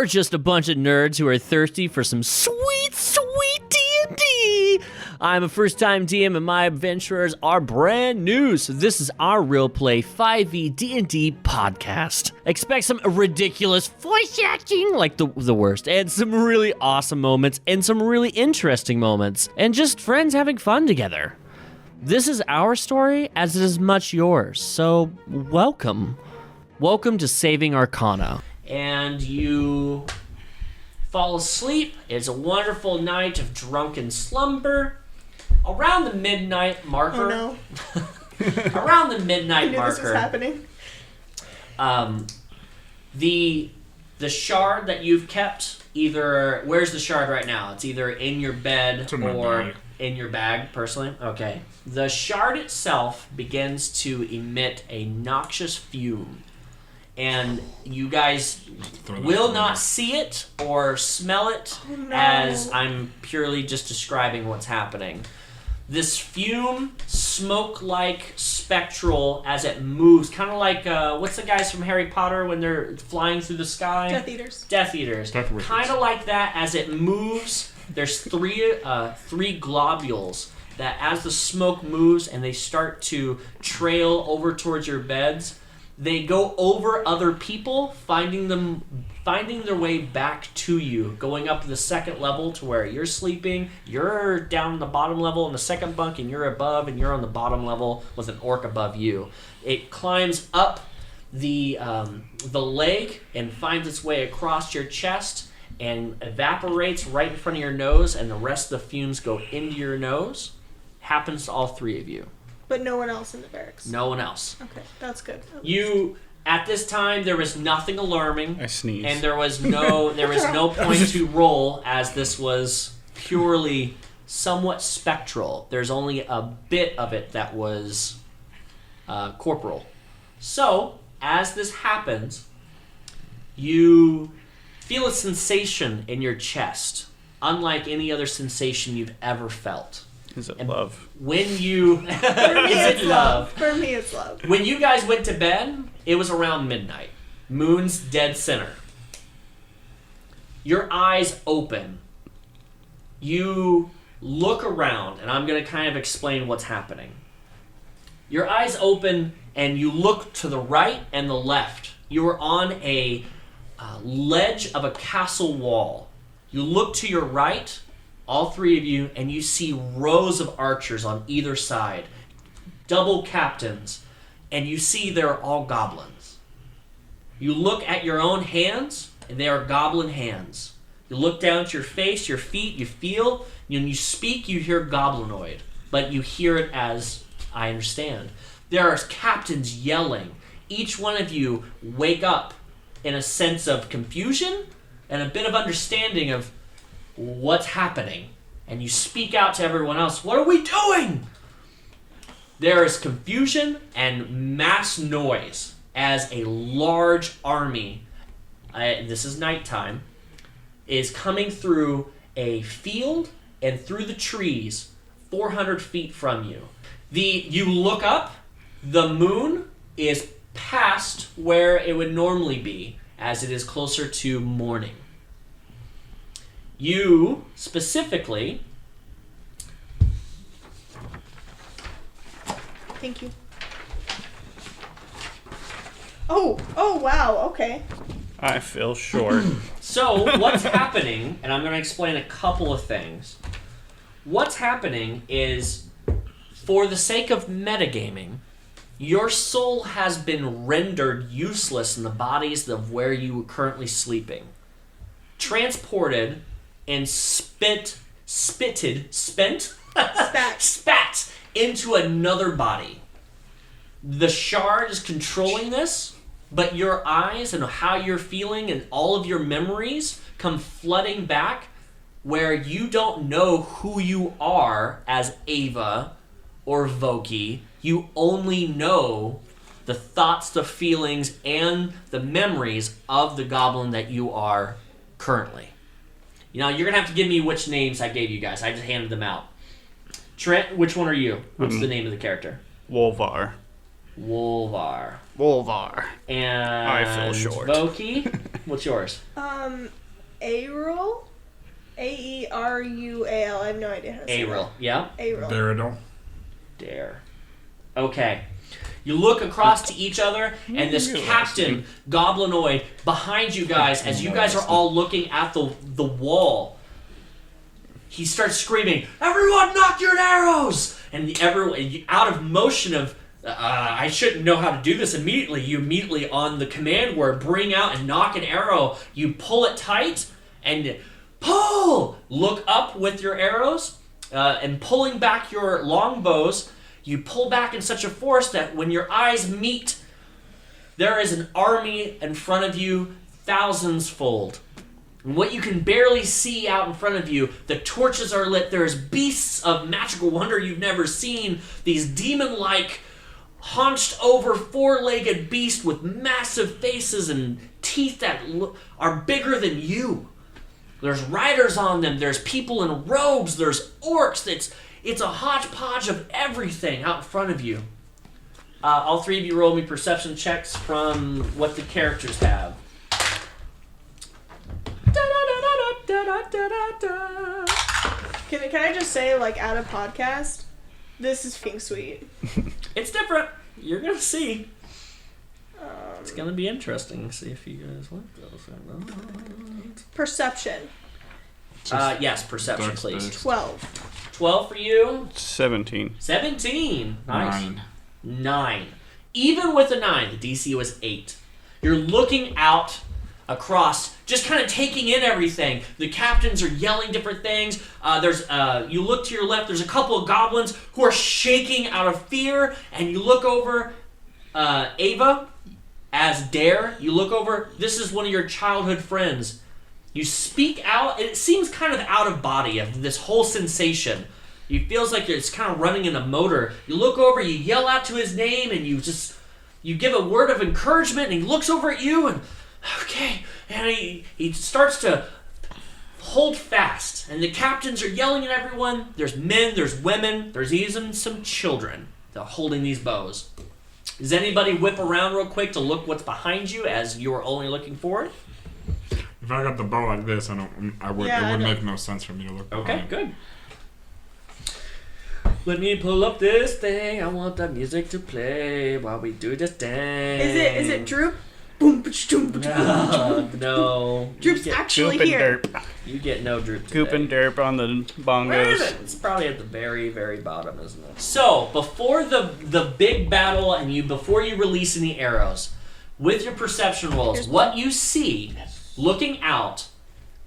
We're just a bunch of nerds who are thirsty for some sweet, sweet D&D. I'm a first-time DM, and my adventurers are brand new, so this is our Real Play 5e D&D podcast. Expect some ridiculous voice acting, like the worst, and some really awesome moments, and some really interesting moments, and just friends having fun together. This is our story, as it is much yours, so welcome. Welcome to Saving Arcana. And you fall asleep. It's a wonderful night of drunken slumber. Around the midnight marker. Oh no. Around the midnight I knew marker. This was happening. The shard that you've kept, either where's the shard right now? It's either in your bed or in your bag, personally. Okay. The shard itself begins to emit a noxious fume. And you guys will not see it or smell it, as I'm purely just describing what's happening. This fume, smoke-like, spectral, as it moves, kind of like, what's the guys from Harry Potter when they're flying through the sky? Death Eaters. Death Eaters. Kind of like that, as it moves. There's three globules that, as the smoke moves and they start to trail over towards your beds, they go over other people, finding their way back to you, going up to the second level to where you're sleeping. You're down on the bottom level in the second bunk, and you're above, and you're on the bottom level with an orc above you. It climbs up the leg and finds its way across your chest and evaporates right in front of your nose, and the rest of the fumes go into your nose. Happens to all three of you. But no one else in the barracks. No one else. Okay, that's good. At this time, there was nothing alarming. I sneezed. And there was no point to roll, as this was purely somewhat spectral. There's only a bit of it that was corporal. So, as this happens, you feel a sensation in your chest, unlike any other sensation you've ever felt. Is it love? When you... Is it love? For me, it's love. When you guys went to bed, it was around midnight. Moon's dead center. Your eyes open. You look around, and I'm going to kind of explain what's happening. Your eyes open, and you look to the right and the left. You are on a ledge of a castle wall. You look to your right, all three of you, and you see rows of archers on either side, double captains, and you see they're all goblins. You look at your own hands, and they are goblin hands. You look down at your face, your feet, you feel, when you speak, you hear goblinoid, but you hear it as I understand. There are captains yelling. Each one of you wake up in a sense of confusion and a bit of understanding of what's happening, and you speak out to everyone else, what are we doing? There is confusion and mass noise as a large army, this is nighttime, is coming through a field and through the trees 400 feet from you. You look up, the moon is past where it would normally be, as it is closer to morning. You, specifically... Thank you. Oh, wow, okay. I feel short. So, what's happening, and I'm going to explain a couple of things. What's happening is, for the sake of metagaming, your soul has been rendered useless in the bodies of where you are currently sleeping. Transported and spat into another body. The shard is controlling this, but your eyes and how you're feeling and all of your memories come flooding back, where you don't know who you are as Ava or Voquis. You only know the thoughts, the feelings, and the memories of the goblin that you are currently. You know, you're going to have to give me which names I gave you guys. I just handed them out. Trent, which one are you? What's the name of the character? Wolvar. Wolvar. And I feel short. Voquis, what's yours? Aerul? Aerual. I have no idea how to say Aeril, yeah? Aeril. Daredevil. Dare. Okay. You look across to each other, and this Captain Goblinoid behind you guys, as you guys are all looking at the wall, he starts screaming, "Everyone knock your arrows!" And everyone, out of motion of, I shouldn't know how to do this immediately, you immediately, on the command word, bring out and knock an arrow. You pull it tight, and pull! Look up with your arrows, and pulling back your longbows, you pull back in such a force that when your eyes meet, there is an army in front of you, thousands fold. And what you can barely see out in front of you, the torches are lit, there's beasts of magical wonder you've never seen, these demon-like, haunched over, four-legged beasts with massive faces and teeth that are bigger than you. There's riders on them, there's people in robes, there's orcs, it's a hodgepodge of everything out in front of you. All three of you roll me perception checks from what the characters have. Can I just say, like, at a podcast, this is f***ing sweet. It's different. You're going to see. It's going to be interesting to see if you guys like those or not. Perception. Yes, perception, Dex please. based. 12. 12 for you. 17. 17. Nice. 9. 9. Even with a 9, the DC was 8. You're looking out across, just kind of taking in everything. The captains are yelling different things. You look to your left, there's a couple of goblins who are shaking out of fear, and you look over Ava as Dare. You look over, this is one of your childhood friends. You speak out, it seems kind of out of body of this whole sensation. It feels like it's kind of running in a motor. You look over, you yell out to his name, and you give a word of encouragement, and he looks over at you, and okay, and he starts to hold fast, and the captains are yelling at everyone. There's men, there's women, there's even some children that are holding these bows. Does anybody whip around real quick to look what's behind you as you are only looking forward? If I got the bow like this, it would make no sense for me to look Okay, behind. good. Let me pull up this thing. I want the music to play while we do this dance. Is it Droop? Boom, boom, no. Droop's actually here. Derp. You get no droop today. Goop and derp on the bongos. Where is it? It's probably at the very, very bottom, isn't it? So, before the big battle and before you release any arrows, with your perception rolls, what you see looking out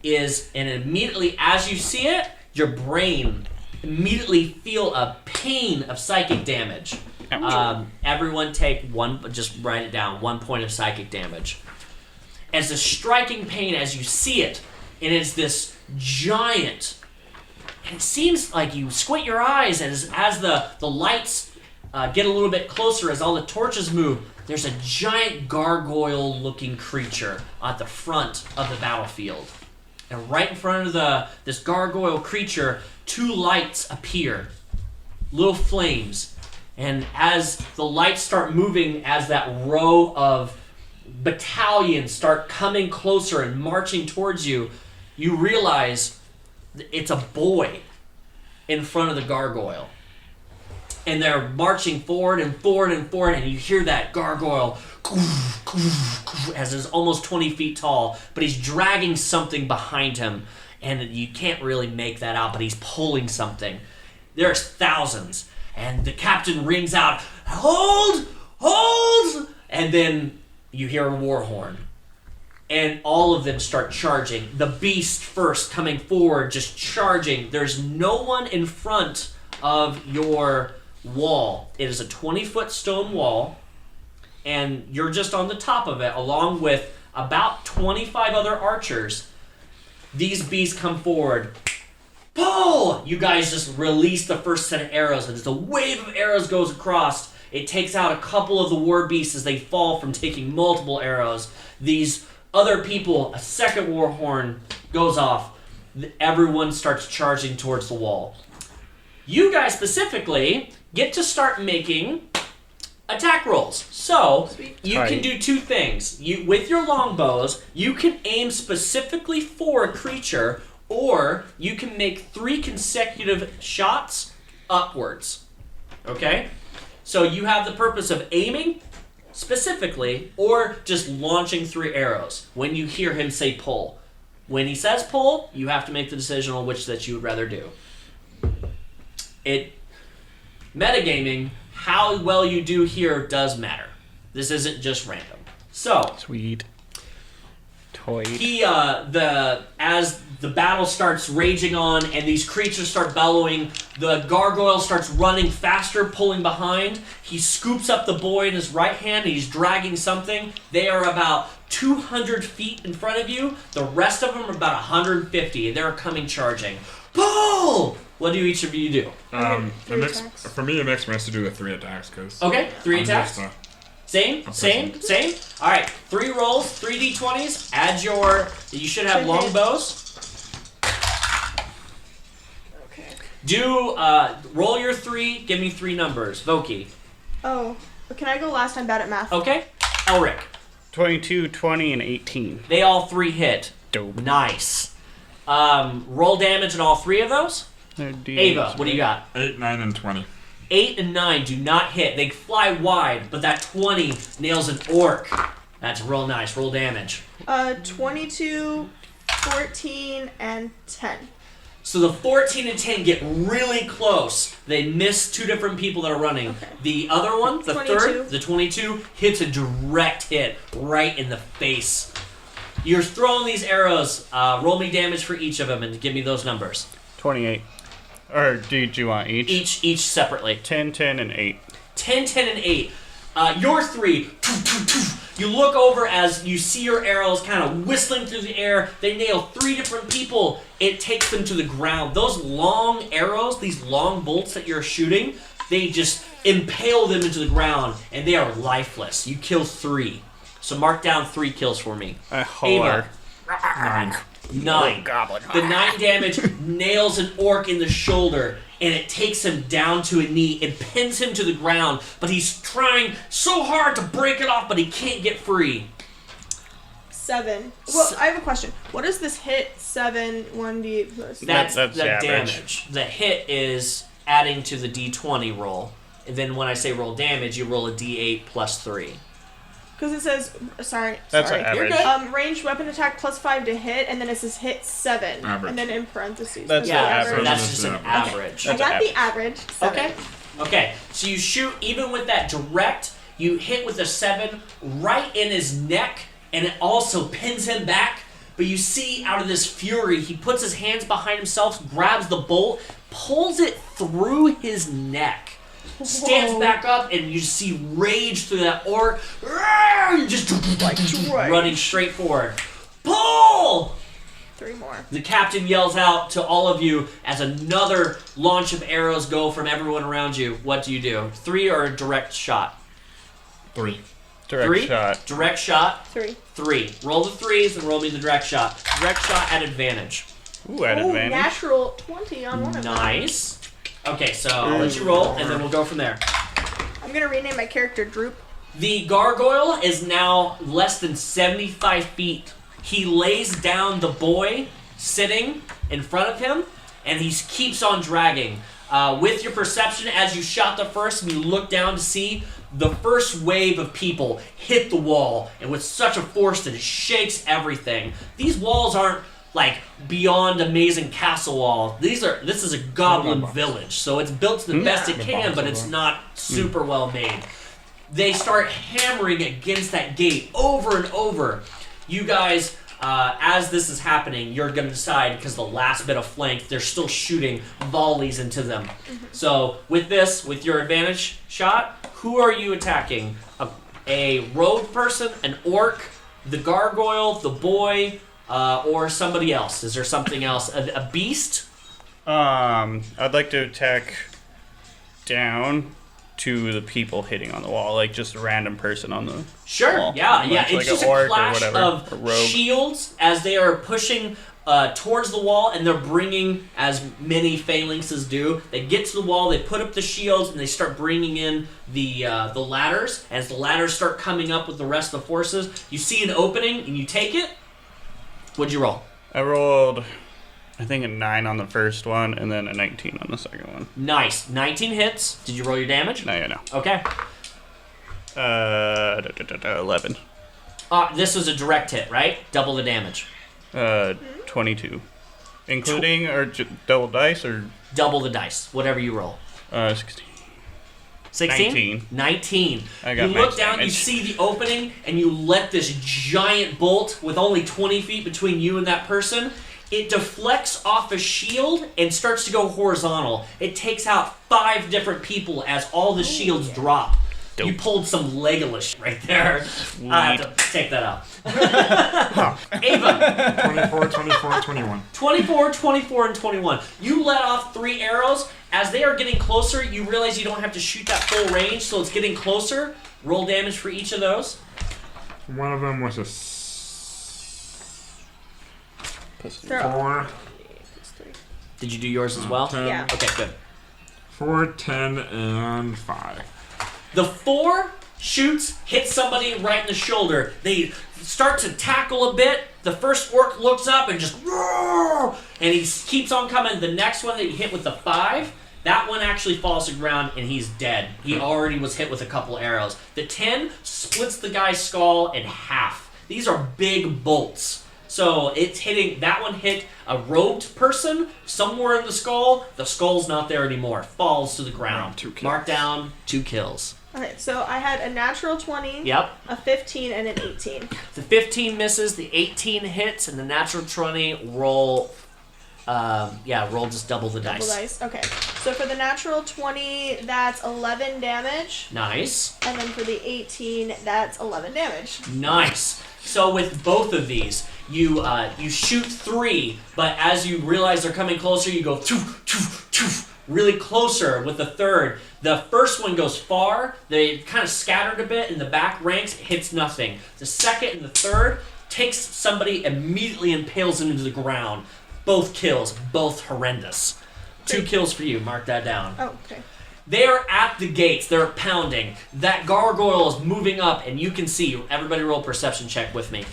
is, and immediately as you see it, your brain immediately feel a pain of psychic damage. Everyone take one, just write it down, 1 point of psychic damage. As a striking pain as you see it, and it's this giant, and it seems like you squint your eyes as the lights get a little bit closer, as all the torches move, there's a giant gargoyle-looking creature at the front of the battlefield. And right in front of this gargoyle creature, 2 lights appear, little flames. And as the lights start moving, as that row of battalions start coming closer and marching towards you, you realize it's a boy in front of the gargoyle. And they're marching forward and forward and forward, and you hear that gargoyle as is almost 20 feet tall, but he's dragging something behind him, and you can't really make that out, but he's pulling something. There's thousands, and the captain rings out, "Hold! Hold!" And then you hear a war horn, and all of them start charging. The beast first coming forward, just charging. There's no one in front of your wall. It is a 20-foot stone wall, and you're just on the top of it, along with about 25 other archers. These beasts come forward. Pull! You guys just release the first set of arrows, and as the wave of arrows goes across, it takes out a couple of the war beasts as they fall from taking multiple arrows. These other people, a second war horn goes off. Everyone starts charging towards the wall. You guys specifically get to start making attack rolls. So Sweet. you can do two things. With your longbows, you can aim specifically for a creature, or you can make 3 consecutive shots upwards. Okay? So you have the purpose of aiming specifically, or just launching 3 arrows when you hear him say pull. When he says pull, you have to make the decision on which that you would rather do. Metagaming, how well you do here does matter. This isn't just random. So Sweet. Toy. As the battle starts raging on and these creatures start bellowing, the gargoyle starts running faster, pulling behind. He scoops up the boy in his right hand and he's dragging something. They are about 200 feet in front of you. The rest of them are about 150 and they're coming charging. Pull! What do each of you do? For me, it makes sense to do the 3 attacks because. Okay, 3 attacks. Same. All right, 3 rolls, 3 d20s. Add you should have longbows. Okay. Roll your 3. Give me 3 numbers. Voquis. Oh, can I go last? I'm bad at math. Okay. Elrick. 22, 20, and 18. They all 3 hit. Dope. Nice. Roll damage in all 3 of those. Ava, what do you got? 8, 9, and 20. 8 and 9 do not hit. They fly wide, but that 20 nails an orc. That's real nice. Roll damage. 22, 14, and 10. So the 14 and 10 get really close. They miss 2 different people that are running. Okay. The other one, the 22. third, the 22, hits a direct hit right in the face. You're throwing these arrows. Roll me damage for each of them and give me those numbers. 28. Or do you want each? Each separately. 10, 10, and 8. 10, 10, and 8. Your 3, you look over as you see your arrows kind of whistling through the air. They nail 3 different people. It takes them to the ground. Those long arrows, these long bolts that you're shooting, they just impale them into the ground, and they are lifeless. You kill 3. So mark down 3 kills for me. Ava. 9. 9. Goblin. The 9 damage nails an orc in the shoulder, and it takes him down to a knee and pins him to the ground, but he's trying so hard to break it off, but he can't get free. 7. Well, I have a question. What is this hit 7, 1d plus? That's the average. damage. The hit is adding to the d20 roll, and then when I say roll damage, you roll a d8 plus 3. Because it says, sorry. That's sorry. average. You're good. Ranged weapon attack plus 5 to hit, and then it says hit 7. Average. And then in parentheses. That's Yeah, the average. that's just an Okay. average. I That's got the average. 7. Okay. So you shoot, even with that direct, you hit with a 7 right in his neck, and it also pins him back. But you see, out of this fury, he puts his hands behind himself, grabs the bolt, pulls it through his neck, stands back up, and you see rage through that orc. Just running straight forward. Pull! 3 more. The captain yells out to all of you as another launch of arrows go from everyone around you. What do you do? 3 or a direct shot? 3. Direct 3? shot. Direct shot. 3. 3. Roll the 3s and roll me the direct shot. Direct shot at advantage. Ooh, at advantage. Natural 20 on one of them. Nice. Okay, so I'll let you roll and then we'll go from there. I'm going to rename my character Droop. The gargoyle is now less than 75 feet. He lays down the boy sitting in front of him, and he keeps on dragging. With your perception, as you shot the first, and you look down to see the first wave of people hit the wall, and with such a force that it shakes everything. These walls aren't like beyond amazing castle wall. This is a goblin village, so it's built to the best it can, but it's not super well made. They start hammering against that gate over and over. You guys, as this is happening, you're going to decide, because the last bit of flank, they're still shooting volleys into them. So with this, with your advantage shot, who are you attacking? A rogue person, an orc, the gargoyle, the boy, or somebody else? Is there something else? A beast? I'd like to attack down to the people hitting on the wall, like just a random person on the Sure, wall. yeah. Like It's just an a orc or clash whatever, of a rogue. shields as they are pushing towards the wall, and they're bringing, as many phalanxes do, they get to the wall, they put up the shields, and they start bringing in the ladders. As the ladders start coming up with the rest of the forces, you see an opening, and you take it. What'd you roll? I rolled, I think, a 9 on the first one, and then a 19 on the second one. Nice. 19 hits. Did you roll your damage? No. Okay. 11. This was a direct hit, right? Double the damage. 22. Including or double dice or? Double the dice. Whatever you roll. 16. 16? 19. I got you look max down, damage. you see the opening, and you let this giant bolt with only 20 feet between you and that person. It deflects off a shield and starts to go horizontal. It takes out 5 different people as all the shields drop. Dope. You pulled some Legolas shit right there. I have to take that out. Ava. 24, 24, 21. 24, 24, and 21. You let off 3 arrows. As they are getting closer, you realize you don't have to shoot that full range, so it's getting closer. Roll damage for each of those. One of them was a They're all 4. plus 3. Did you do yours as well? 10, Yeah. Okay, good. 4, 10, and 5. The 4 shoots, hit somebody right in the shoulder. They start to tackle a bit. The first orc looks up and just roar, and he keeps on coming. The next one that you hit with the 5, that one actually falls to the ground and he's dead. He already was hit with a couple arrows. The 10 splits the guy's skull in half. These are big bolts. So it's hitting, that one hit a robed person somewhere in the skull. The skull's not there anymore. Falls to the ground. 2 kills. Mark down 2 kills. Okay, so I had a natural 20, Yep. a 15, and an 18. The 15 misses, the 18 hits, and the natural 20 roll. Roll just double the dice. Double dice. Okay, so for the natural 20, that's 11 damage. Nice. And then for the 18, that's 11 damage. Nice. So with both of these, you shoot 3, but as you realize they're coming closer, you go toof, toof, toof, really closer with the third. The first one goes far. They kind of scattered a bit in the back ranks, hits nothing. The second and the third takes somebody, immediately impales them into the ground. Both kills, both horrendous. 2 kills for you. Mark that down. Oh, okay. They're at the gates. They're pounding. That gargoyle is moving up, and you can see. Everybody roll a perception check with me.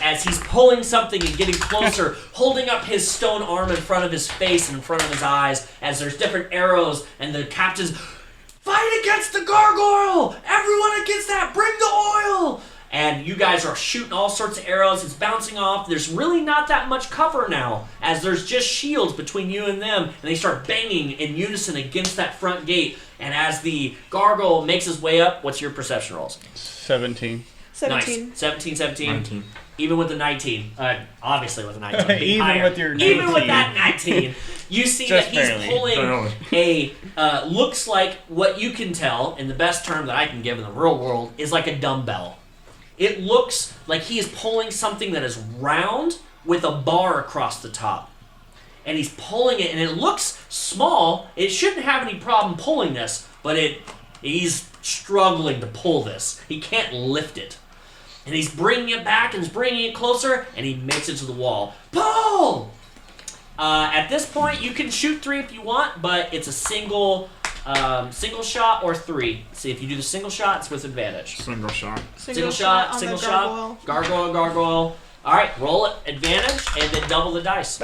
As he's pulling something and getting closer, holding up his stone arm in front of his face and in front of his eyes, as there's different arrows, and the captain's, fight against the gargoyle! Everyone against that! Bring the oil! And you guys are shooting all sorts of arrows. It's bouncing off. There's really not that much cover now, as there's just shields between you and them, and they start banging in unison against that front gate. And as the gargoyle makes his way up, what's your perception rolls? 17. 17. Nice. 17, 17. 19. Even with the 19. Obviously with the 19. being Even higher. with your Even with 19. that 19. You see Just that he's barely. pulling a, looks like, what you can tell, in the best term that I can give in the real world, is like a dumbbell. It looks like he is pulling something that is round with a bar across the top. And he's pulling it, and it looks small. It shouldn't have any problem pulling this, but he's struggling to pull this. He can't lift it. And he's bringing it back, and he's bringing it closer, and he makes it to the wall. Pull! At this point, you can shoot 3 if you want, but it's a single shot or 3. See, if you do the single shot, it's with advantage. Single shot. Single shot, on single the shot. gargoyle. Gargoyle. All right, roll it, advantage, and then double the dice.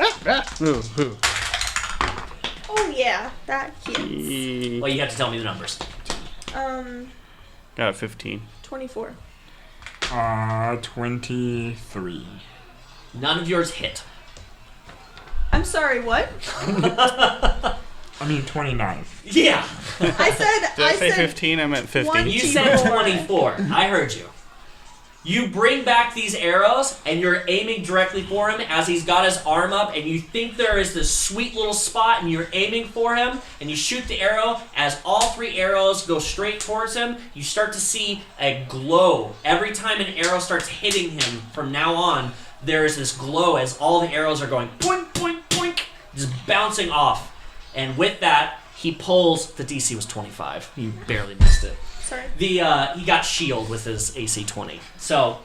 Oh yeah, that hits. Well, you have to tell me the numbers. Got a 15. 24. 23. None of yours hit. I'm sorry, what? I mean 29. Yeah. I said. Did I say 15? I meant 15. One- You said 24. I heard you. You bring back these arrows, and you're aiming directly for him as he's got his arm up, and you think there is this sweet little spot, and you're aiming for him, and you shoot the arrow. As all 3 arrows go straight towards him, you start to see a glow. Every time an arrow starts hitting him from now on, there is this glow as all the arrows are going poink, poink, poink, just bouncing off. And with that, he pulls, the DC was 25. You barely missed it. Sorry. He got shield with his AC 20. So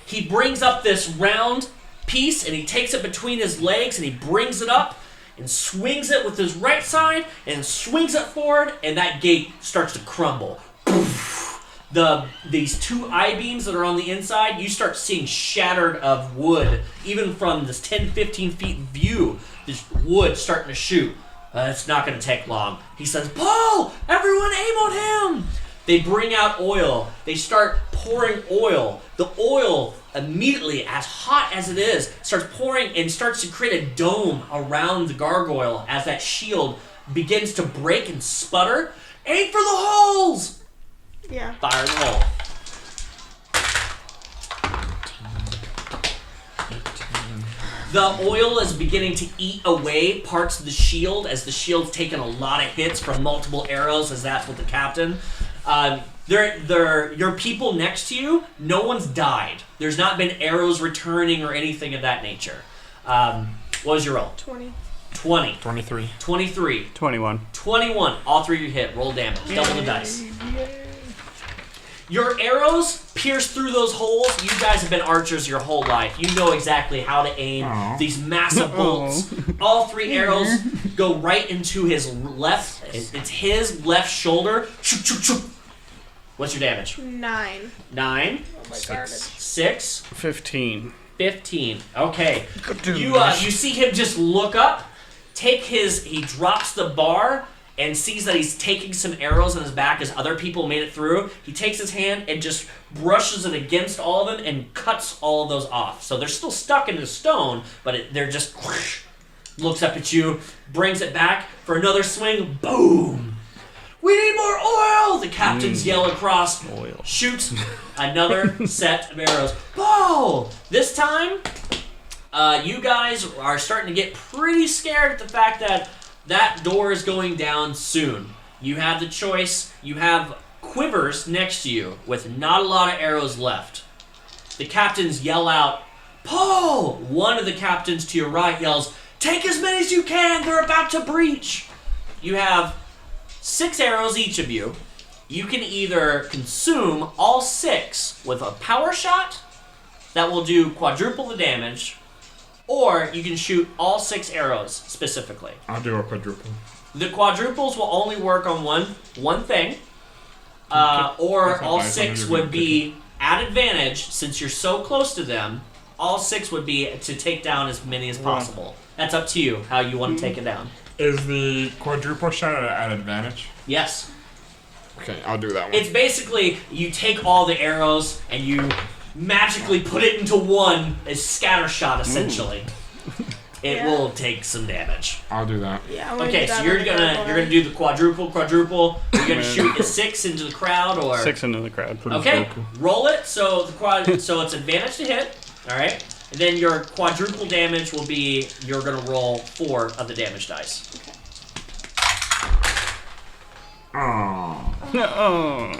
he brings up this round piece, and he takes it between his legs, and he brings it up and swings it with his right side, and swings it forward, and that gate starts to crumble. These two I-beams that are on the inside, you start seeing shattered of wood, even from this 10, 15 feet view, this wood starting to shoot. It's not going to take long. He says, Paul, everyone aim on him! They bring out oil. They start pouring oil. The oil, immediately, as hot as it is, starts pouring and starts to create a dome around the gargoyle as that shield begins to break and sputter. Aim for the holes! Yeah. Fire in the hole. The oil is beginning to eat away parts of the shield as the shield's taken a lot of hits from multiple arrows, as that's what the captain. Your people next to you, no one's died. There's not been arrows returning or anything of that nature. What was your roll? 20. 20. 23. 23. 21. 21. All three of you hit. Roll damage. Double the dice. Your arrows pierce through those holes. You guys have been archers your whole life. You know exactly how to aim these massive bolts. All three arrows go right into his left. It's his left shoulder. What's your damage? 9. 9. Oh my god. 6. 15. 15. Okay. You see him just look up, he drops the bar, and sees that he's taking some arrows on his back as other people made it through. He takes his hand and just brushes it against all of them and cuts all of those off. So they're still stuck in the stone, but they're just whoosh, looks up at you, brings it back for another swing. Boom! We need more oil! The captains yell across. Oil. Shoots another set of arrows. Boom! This time, you guys are starting to get pretty scared at the fact that door is going down soon. You have the choice. You have quivers next to you with not a lot of arrows left. The captains yell out, Paul! One of the captains to your right yells, take as many as you can, they're about to breach. You have 6 arrows each of you. You can either consume all 6 with a power shot that will do quadruple the damage, or you can shoot all 6 arrows specifically. I'll do a quadruple. The quadruples will only work on one thing, or all 6 would be at advantage since you're so close to them. All 6 would be to take down as many as possible. That's up to you how you want to take it down. Is the quadruple shot at advantage? Yes. Okay, I'll do that one. It's basically you take all the arrows and you magically put it into one as scatter shot essentially. It will take some damage. I'll do that. Yeah. Okay, so you're gonna do the quadruple. You're gonna shoot a 6 into the crowd, or 6 into the crowd. okay, roll it. So so it's advantage to hit. All right, and then your quadruple damage will be you're gonna roll 4 of the damage dice. Oh. No.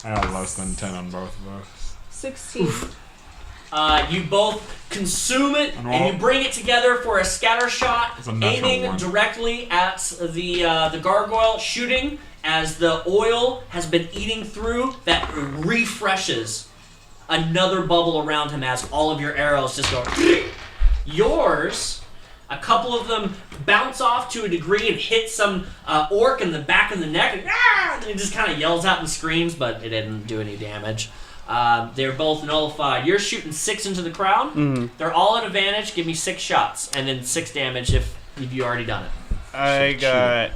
I got less than 10 on both of those. 16. You both consume it and you bring it together for a scatter shot, aiming directly at the gargoyle, shooting as the oil has been eating through. That refreshes another bubble around him as all of your arrows just go. Yours, a couple of them bounce off to a degree and hit some orc in the back of the neck, and it just kind of yells out and screams, but it didn't do any damage. They're both nullified. You're shooting 6 into the crowd. Mm-hmm. They're all at advantage. Give me 6 shots, and then 6 damage if you already done it. I got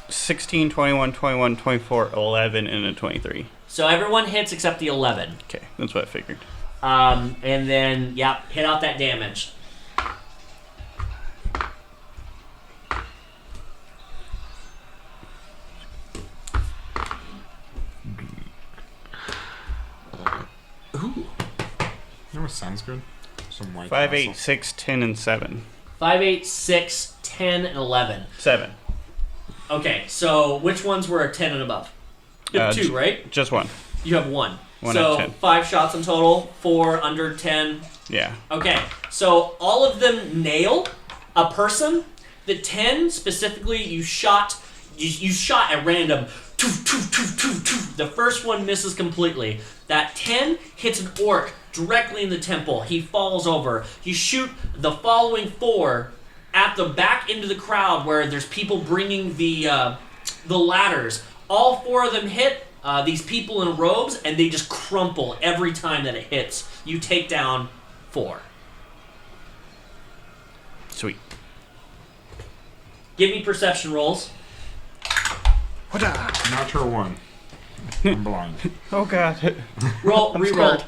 16, 21, 21, 24, 11, and a 23. So everyone hits except the 11. Okay, that's what I figured. And then, hit out that damage. Ooh. You know what sounds good? Some white 5, castle. 8, 6, 10, and 7. 5, 8, 6, 10, and 11. 7. Okay, so which ones were 10 and above? You have 2, right? Just 1. You have 1. 1 so out of 10. 5 shots in total, 4 under 10. Yeah. Okay, so all of them nail a person. The 10 specifically, you shot at random. The first one misses completely. That 10 hits an orc directly in the temple. He falls over. You shoot the following 4 at the back into the crowd where there's people bringing the ladders. All 4 of them hit these people in robes, and they just crumple every time that it hits. You take down 4. Sweet. Give me perception rolls. Natural 1. I'm blind. Oh god. Reroll.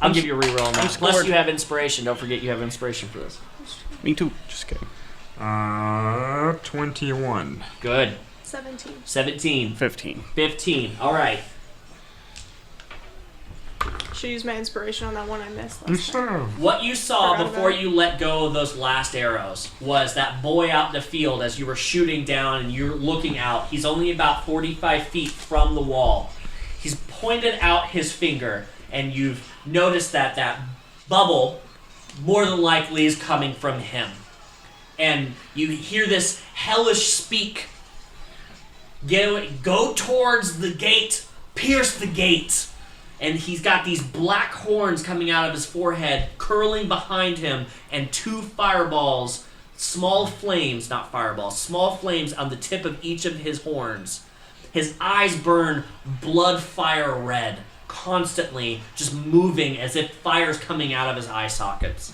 I'll give you a reroll now. scored. Plus you have inspiration. Don't forget you have inspiration for this. Me too. Just kidding. 21. Good. 17. 15. 15. All right. Should use my inspiration on that one I missed You last time. should have. What you saw Forgot before about it. you let go of those last arrows was that boy out in the field as you were shooting down and you're looking out. He's only about 45 feet from the wall. He's pointed out his finger, and you've noticed that that bubble more than likely is coming from him. And you hear this hellish speak. Go towards the gate. Pierce the gate. And he's got these black horns coming out of his forehead, curling behind him, and 2 fireballs, small flames, not fireballs, small flames on the tip of each of his horns. His eyes burn blood fire red, constantly just moving as if fire's coming out of his eye sockets.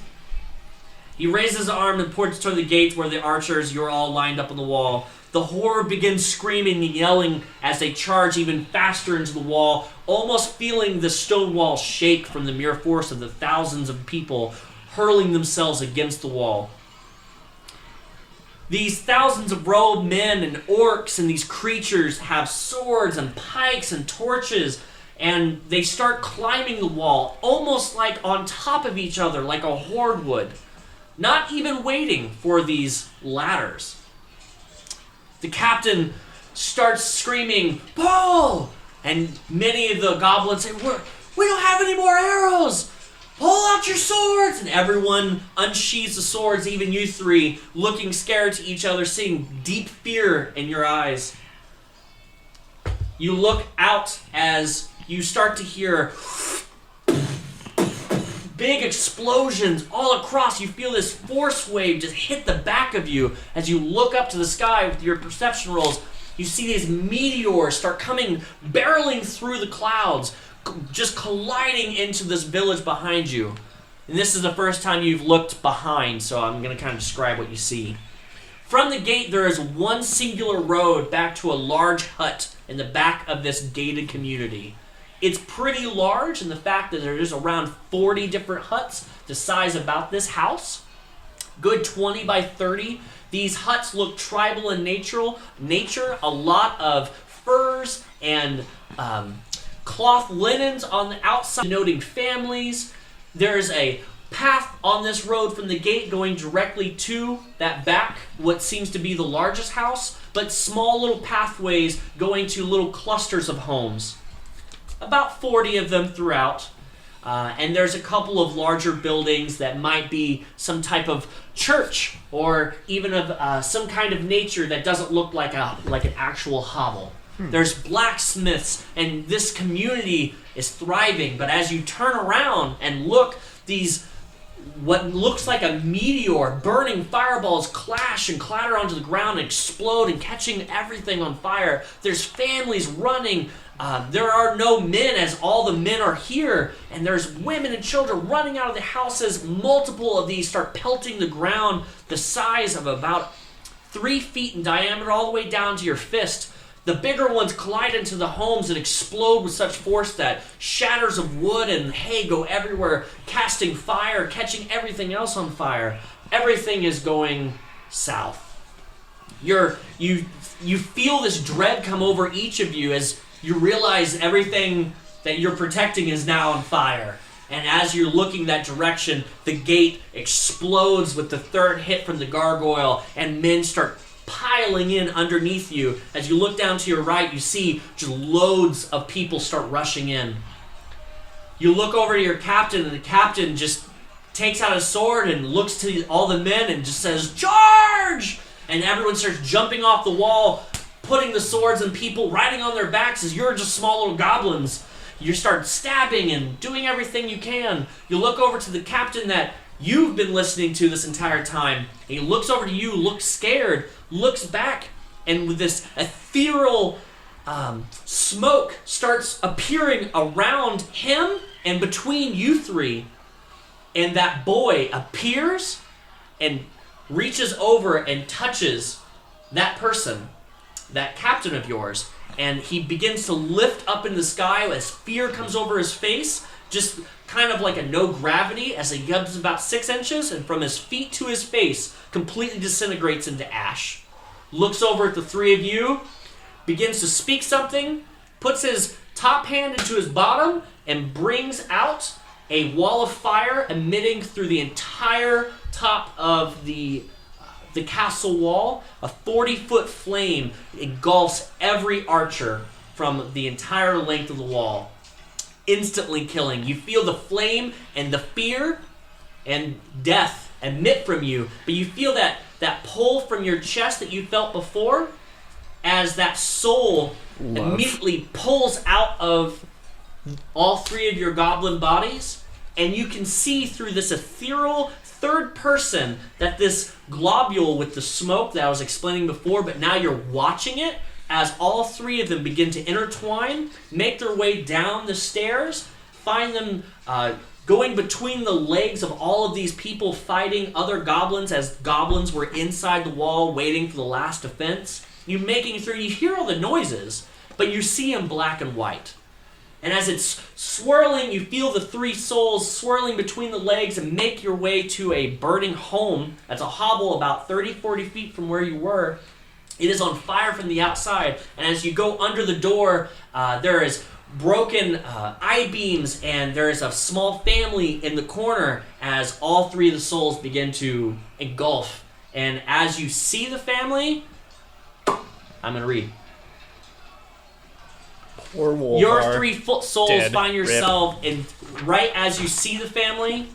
He raises his arm and points toward the gates where the archers, you're all lined up on the wall. The horde begins screaming and yelling as they charge even faster into the wall, almost feeling the stone wall shake from the mere force of the thousands of people hurling themselves against the wall. These thousands of robed men and orcs and these creatures have swords and pikes and torches, and they start climbing the wall, almost like on top of each other, like a horde would, not even waiting for these ladders. The captain starts screaming, "Pull!" And many of the goblins say, "We don't have any more arrows! Pull out your swords!" And everyone unsheathes the swords, even you 3, looking scared to each other, seeing deep fear in your eyes. You look out as you start to hear big explosions all across. You feel this force wave just hit the back of you. As you look up to the sky with your perception rolls, you see these meteors start coming, barreling through the clouds, just colliding into this village behind you. And this is the first time you've looked behind, so I'm going to kind of describe what you see. From the gate, there is one singular road back to a large hut in the back of this gated community. It's pretty large in the fact that there's around 40 different huts the size about this house. Good 20 by 30. These huts look tribal in nature. A lot of furs and cloth linens on the outside denoting families. There's a path on this road from the gate going directly to that back, what seems to be the largest house, but small little pathways going to little clusters of homes. About 40 of them throughout. And there's a couple of larger buildings that might be some type of church or even of some kind of nature that doesn't look like an actual hovel. There's blacksmiths, and this community is thriving. But as you turn around and look, these what looks like a meteor, burning fireballs clash and clatter onto the ground and explode and catching everything on fire. There's families running. There are no men as all the men are here, and there's women and children running out of the houses. Multiple of these start pelting the ground the size of about 3 feet in diameter all the way down to your fist. The bigger ones collide into the homes and explode with such force that shatters of wood and hay go everywhere, casting fire, catching everything else on fire. Everything is going south. You feel this dread come over each of you as you realize everything that you're protecting is now on fire. And as you're looking that direction, the gate explodes with the third hit from the gargoyle, and men start piling in underneath you. As you look down to your right, you see just loads of people start rushing in. You look over to your captain, and the captain just takes out his sword and looks to all the men and just says, "Charge!" And everyone starts jumping off the wall, putting the swords and people riding on their backs as you're just small little goblins. You start stabbing and doing everything you can. You look over to the captain that you've been listening to this entire time. And he looks over to you, looks scared, looks back, and with this ethereal smoke starts appearing around him and between you three. And that boy appears and reaches over and touches that person, that captain of yours, and he begins to lift up in the sky as fear comes over his face, just kind of like a no gravity as he comes about 6 inches, and from his feet to his face completely disintegrates into ash. Looks over at the three of you, begins to speak something, puts his top hand into his bottom, and brings out a wall of fire emitting through the entire top of the castle wall. A 40-foot flame engulfs every archer from the entire length of the wall, instantly killing. You feel the flame and the fear and death emit from you, but you feel that pull from your chest that you felt before as that soul immediately pulls out of all three of your goblin bodies, and you can see through this ethereal third person that this globule with the smoke that I was explaining before, but now you're watching it as all three of them begin to intertwine, make their way down the stairs, find them going between the legs of all of these people fighting other goblins as goblins were inside the wall waiting for the last defense. You're making it through, you hear all the noises, but you see in black and white. And as it's swirling, you feel the three souls swirling between the legs and make your way to a burning home that's a hobble about 30, 40 feet from where you were. It is on fire from the outside, and as you go under the door, there is broken I-beams, and there is a small family in the corner as all three of the souls begin to engulf. And as you see the family, I'm going to read. Poor Wolf. Your 3 souls dead. find yourself in right as you see the family.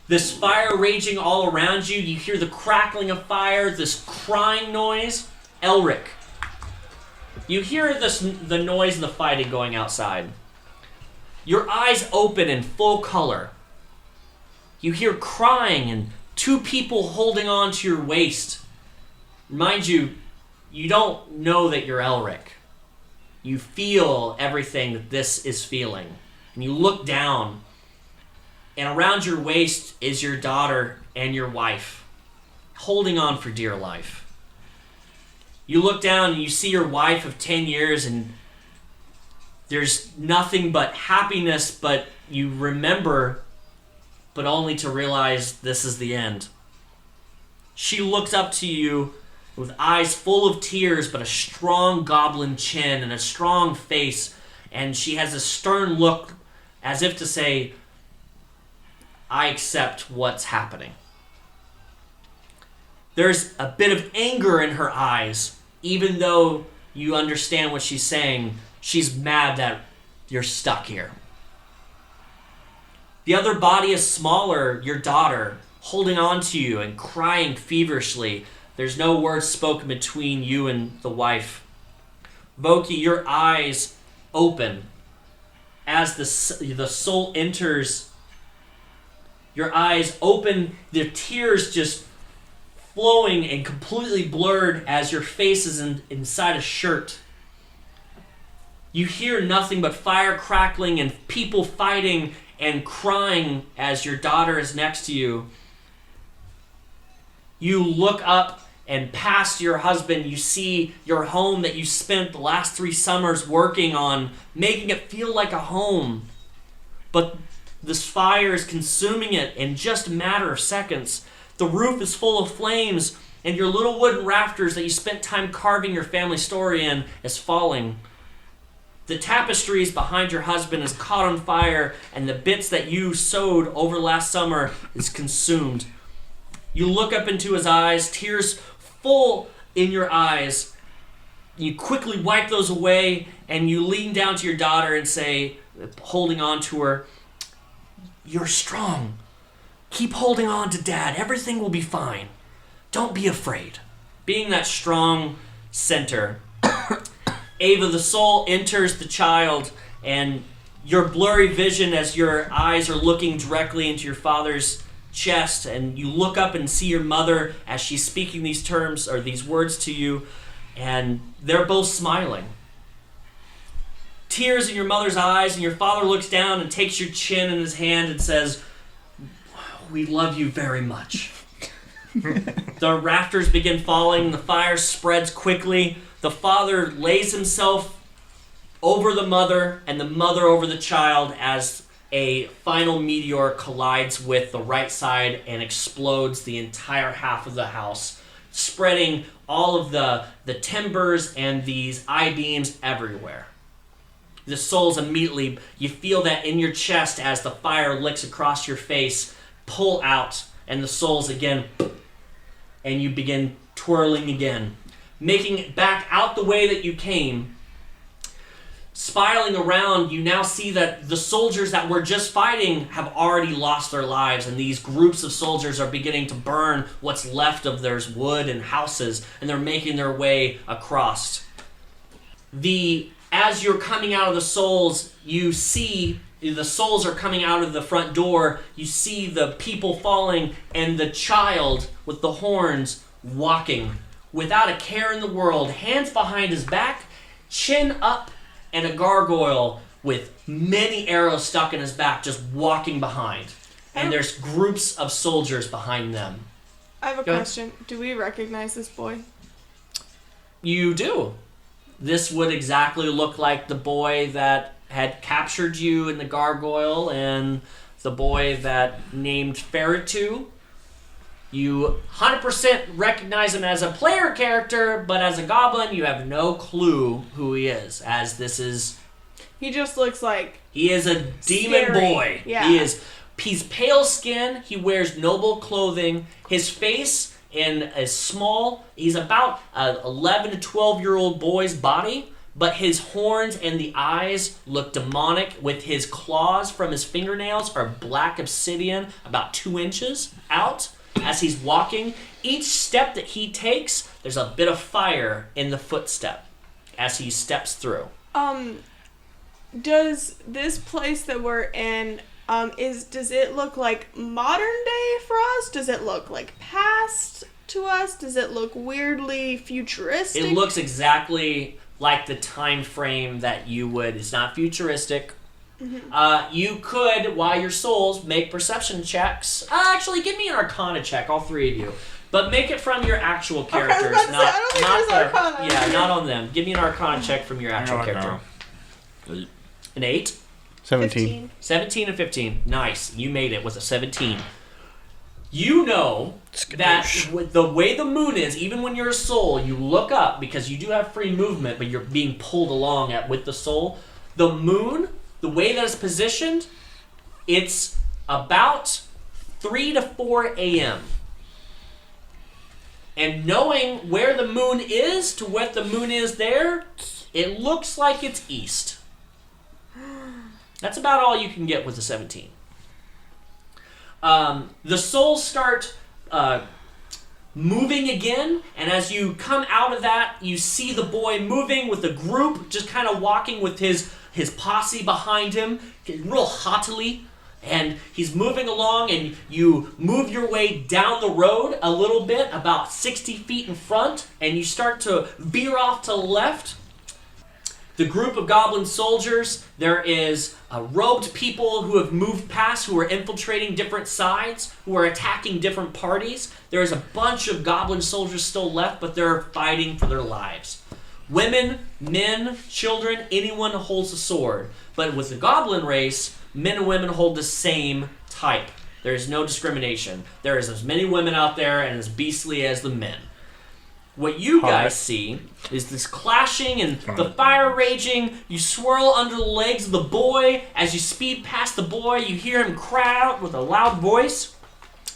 This fire raging all around you. You hear the crackling of fire, this crying noise. Elrick. You hear the noise and the fighting going outside. Your eyes open in full color. You hear crying and 2 people holding on to your waist. Mind you, you don't know that you're Elrick. You feel everything that this is feeling. And you look down, and around your waist is your daughter and your wife, holding on for dear life. You look down and you see your wife of 10 years, and there's nothing but happiness, but you remember, but only to realize this is the end. She looks up to you with eyes full of tears, but a strong goblin chin and a strong face, and she has a stern look as if to say, I accept what's happening. There's a bit of anger in her eyes, even though you understand what she's saying. She's mad that you're stuck here. The other body is smaller, your daughter, holding on to you and crying feverishly. There's no words spoken between you and the wife. Voquis, your eyes open as the soul enters. Your eyes open, the tears just flowing and completely blurred as your face is inside a shirt. You hear nothing but fire crackling and people fighting and crying as your daughter is next to you. You look up and past your husband, you see your home that you spent the last 3 summers working on, making it feel like a home. But this fire is consuming it in just a matter of seconds. The roof is full of flames, and your little wooden rafters that you spent time carving your family story in is falling. The tapestries behind your husband is caught on fire, and the bits that you sewed over last summer is consumed. You look up into his eyes, tears full in your eyes. You quickly wipe those away, and you lean down to your daughter and say, holding on to her, you're strong. Keep holding on to Dad. Everything will be fine. Don't be afraid. Being that strong center, Ava, the soul, enters the child, and your blurry vision as your eyes are looking directly into your father's chest, and you look up and see your mother as she's speaking these terms or these words to you, and they're both smiling. Tears in your mother's eyes, and your father looks down and takes your chin in his hand and says, "We love you very much." The rafters begin falling, the fire spreads quickly. The father lays himself over the mother and the mother over the child as a final meteor collides with the right side and explodes the entire half of the house, spreading all of the timbers and these I-beams everywhere. The souls immediately, you feel that in your chest as the fire licks across your face, pull out, and the souls again, and you begin twirling again, making it back out the way that you came. Spiraling around, you now see that the soldiers that were just fighting have already lost their lives, and these groups of soldiers are beginning to burn what's left of their wood and houses, and they're making their way across. As you're coming out of the souls, you see the souls are coming out of the front door. You see the people falling, and the child with the horns walking without a care in the world, hands behind his back, chin up, and a gargoyle with many arrows stuck in his back just walking behind. And there's groups of soldiers behind them. I have a question. Do we recognize this boy? You do. This would exactly look like the boy that had captured you in the gargoyle and the boy that named Ferritu. You 100% recognize him as a player character, but as a goblin, you have no clue who he is, as this is... He just looks like... He is a demon scary. boy. Yeah. He's pale skin, he wears noble clothing, his face is small, he's about an 11 to 12-year-old boy's body, but his horns and the eyes look demonic, with his claws from his fingernails are black obsidian, about 2 inches out. As he's walking, each step that he takes, there's a bit of fire in the footstep as he steps through. Does this place that we're in, does it look like modern day for us? Does it look like past to us? Does it look weirdly futuristic? It looks exactly like the time frame that you would. It's not futuristic. Mm-hmm. You could, while your souls, make perception checks. Actually, give me an Arcana check, all 3 of you. But make it from your actual characters. I don't think there's Arcana. Yeah, not on them. Give me an Arcana check from your actual character. 8. An 8? 17. 17 and 15. Nice. You made it with a 17. You know that with the way the moon is, even when you're a soul, you look up because you do have free movement, but you're being pulled along with the soul. The moon, the way that it's positioned, it's about 3 to 4 a.m. And knowing where the moon is to what the moon is there, it looks like it's east. That's about all you can get with the 17. The souls start moving again, and as you come out of that, you see the boy moving with a group, just kind of walking with his posse behind him, real haughtily, and he's moving along, and you move your way down the road a little bit, about 60 feet in front, and you start to veer off to the left. The group of goblin soldiers, there is robed people who have moved past, who are infiltrating different sides, who are attacking different parties. There is a bunch of goblin soldiers still left, but they're fighting for their lives. Women, men, children, anyone holds a sword. But with the goblin race, men and women hold the same type. There is no discrimination. There is as many women out there and as beastly as the men. What you guys see is this clashing and the fire raging. You swirl under the legs of the boy. As you speed past the boy, you hear him cry out with a loud voice.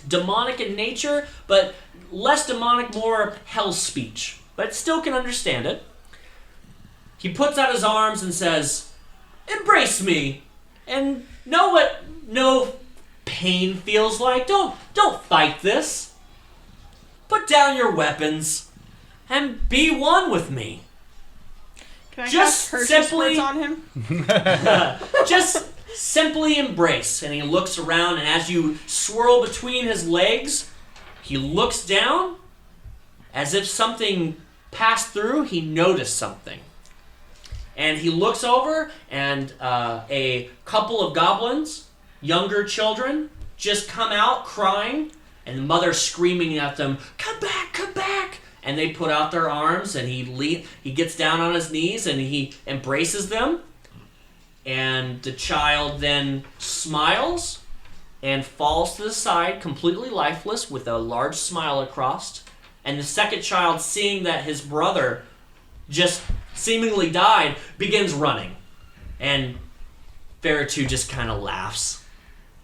Demonic in nature, but less demonic, more hell speech. But still can understand it. He puts out his arms and says, "Embrace me, and know what no pain feels like. Don't fight this. Put down your weapons and be one with me." Can I Just cast Hershey simply- squirts on him? Just simply embrace. And he looks around, and as you swirl between his legs, he looks down as if something passed through. He noticed something. And he looks over, and a couple of goblins, younger children, just come out crying, and the mother screaming at them, "Come back, come back!" And they put out their arms, and he gets down on his knees, and he embraces them. And the child then smiles and falls to the side, completely lifeless, with a large smile across. And the second child, seeing that his brother just seemingly died, begins running. And Feritu just kind of laughs.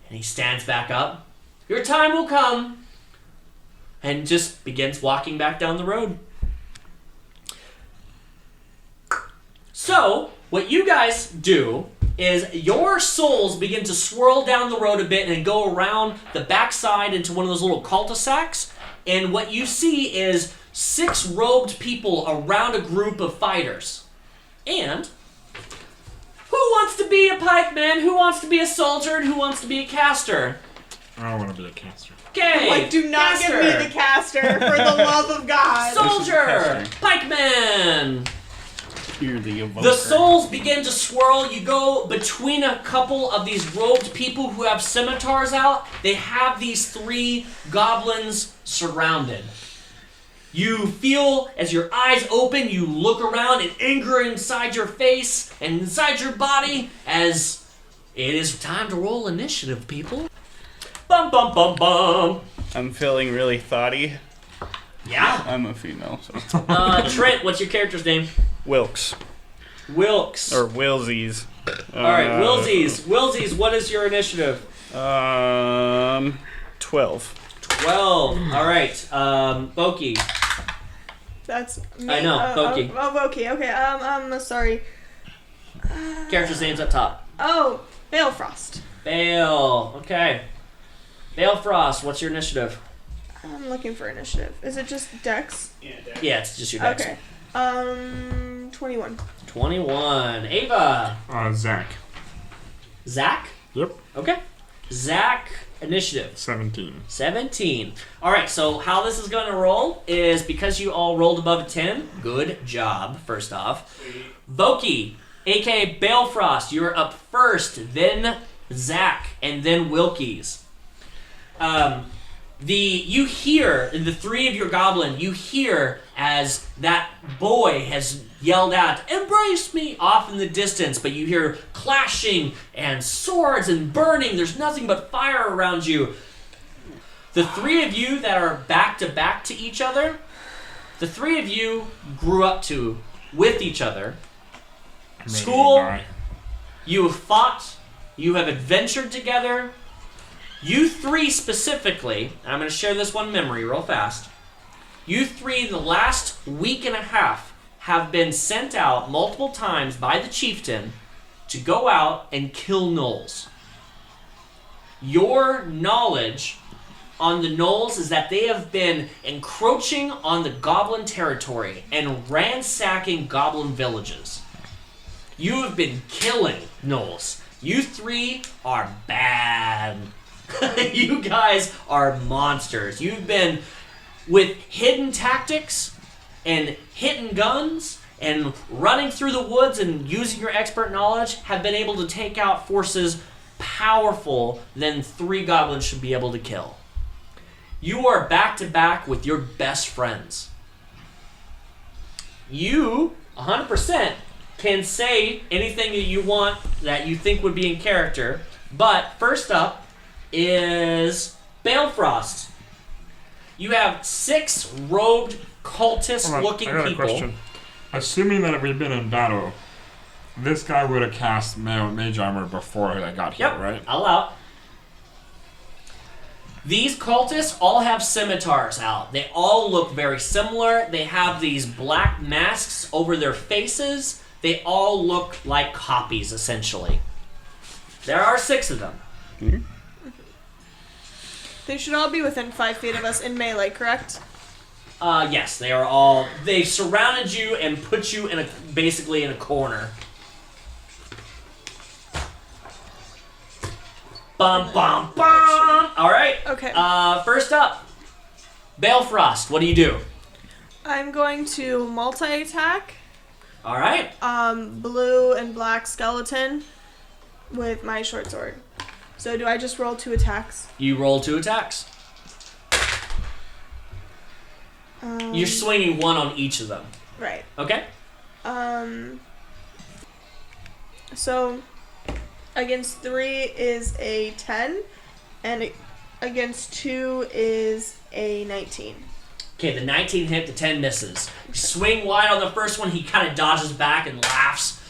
And he stands back up. "Your time will come." And just begins walking back down the road. So, what you guys do is your souls begin to swirl down the road a bit and go around the backside into one of those little cul-de-sacs. And what you see is 6 robed people around a group of fighters. And who wants to be a pikeman? Who wants to be a soldier? And who wants to be a caster? I want to be a caster. Okay. Like, do not caster. give me the caster, for the love of God. Soldier! Pikeman! You're the evoker. The souls begin to swirl. You go between a couple of these robed people who have scimitars out. They have these 3 goblins surrounded. You feel, as your eyes open, you look around and anger inside your face and inside your body as it is time to roll initiative, people. Bum, bum, bum, bum. I'm feeling really thoughty. Yeah. I'm a female, so. Trent, what's your character's name? Wilkes. Wilkes. Or Wilsies. Alright, Wilsies. Wilsies, what is your initiative? 12. 12. Alright, Voquis. That's me. I know, Voquis. Voquis. Okay, I'm sorry. Character's name's up top. Oh, Balefrost. Bale. Okay. Balefrost, what's your initiative? I'm looking for initiative. Is it just Dex? Yeah, it's just your dex. Okay. 21. 21. Ava. Zach. Zach? Yep. Okay. Zach, initiative. 17. 17. Alright, so how this is going to roll is because you all rolled above a 10, good job, first off. Voquis, aka Balefrost, you're up first, then Zach, and then Wilkies. You hear, the 3 of your goblin, you hear as that boy has yelled out, "Embrace me," off in the distance, but you hear clashing and swords and burning. There's nothing but fire around you. The 3 of you that are back to each other, the 3 of you grew up with each other. School, you have fought, you have adventured together. You 3 specifically, and I'm going to share this one memory real fast. You 3 in the last week and a half have been sent out multiple times by the chieftain to go out and kill gnolls. Your knowledge on the gnolls is that they have been encroaching on the goblin territory and ransacking goblin villages. You have been killing gnolls. You 3 are bad. You guys are monsters. You've been, with hidden tactics and hidden guns and running through the woods and using your expert knowledge, have been able to take out forces powerful than 3 goblins should be able to kill. You are back to back with your best friends. You, 100%, can say anything that you want that you think would be in character, but first up is Balefrost. You have 6 robed cultist-looking I got people. a question. Assuming that if we'd been in battle, this guy would have cast mage armor before I got here, Yep, right? I'll out. These cultists all have scimitars out. They all look very similar. They have these black masks over their faces. They all look like copies, essentially. There are 6 of them. They should all be within 5 feet of us in melee, correct? Yes, they are all. They surrounded you and put you in basically in a corner. Bum bum bum. All right. Okay. First up, Balefrost. What do you do? I'm going to multi-attack All right. blue and black skeleton with my short sword. So do I just roll 2 attacks? You roll 2 attacks. You're swinging 1 on each of them. Right. Okay. So against 3 is a 10, and against 2 is a 19. Okay, the 19 hit, the 10 misses. You swing wide on the first one, he kind of dodges back and laughs.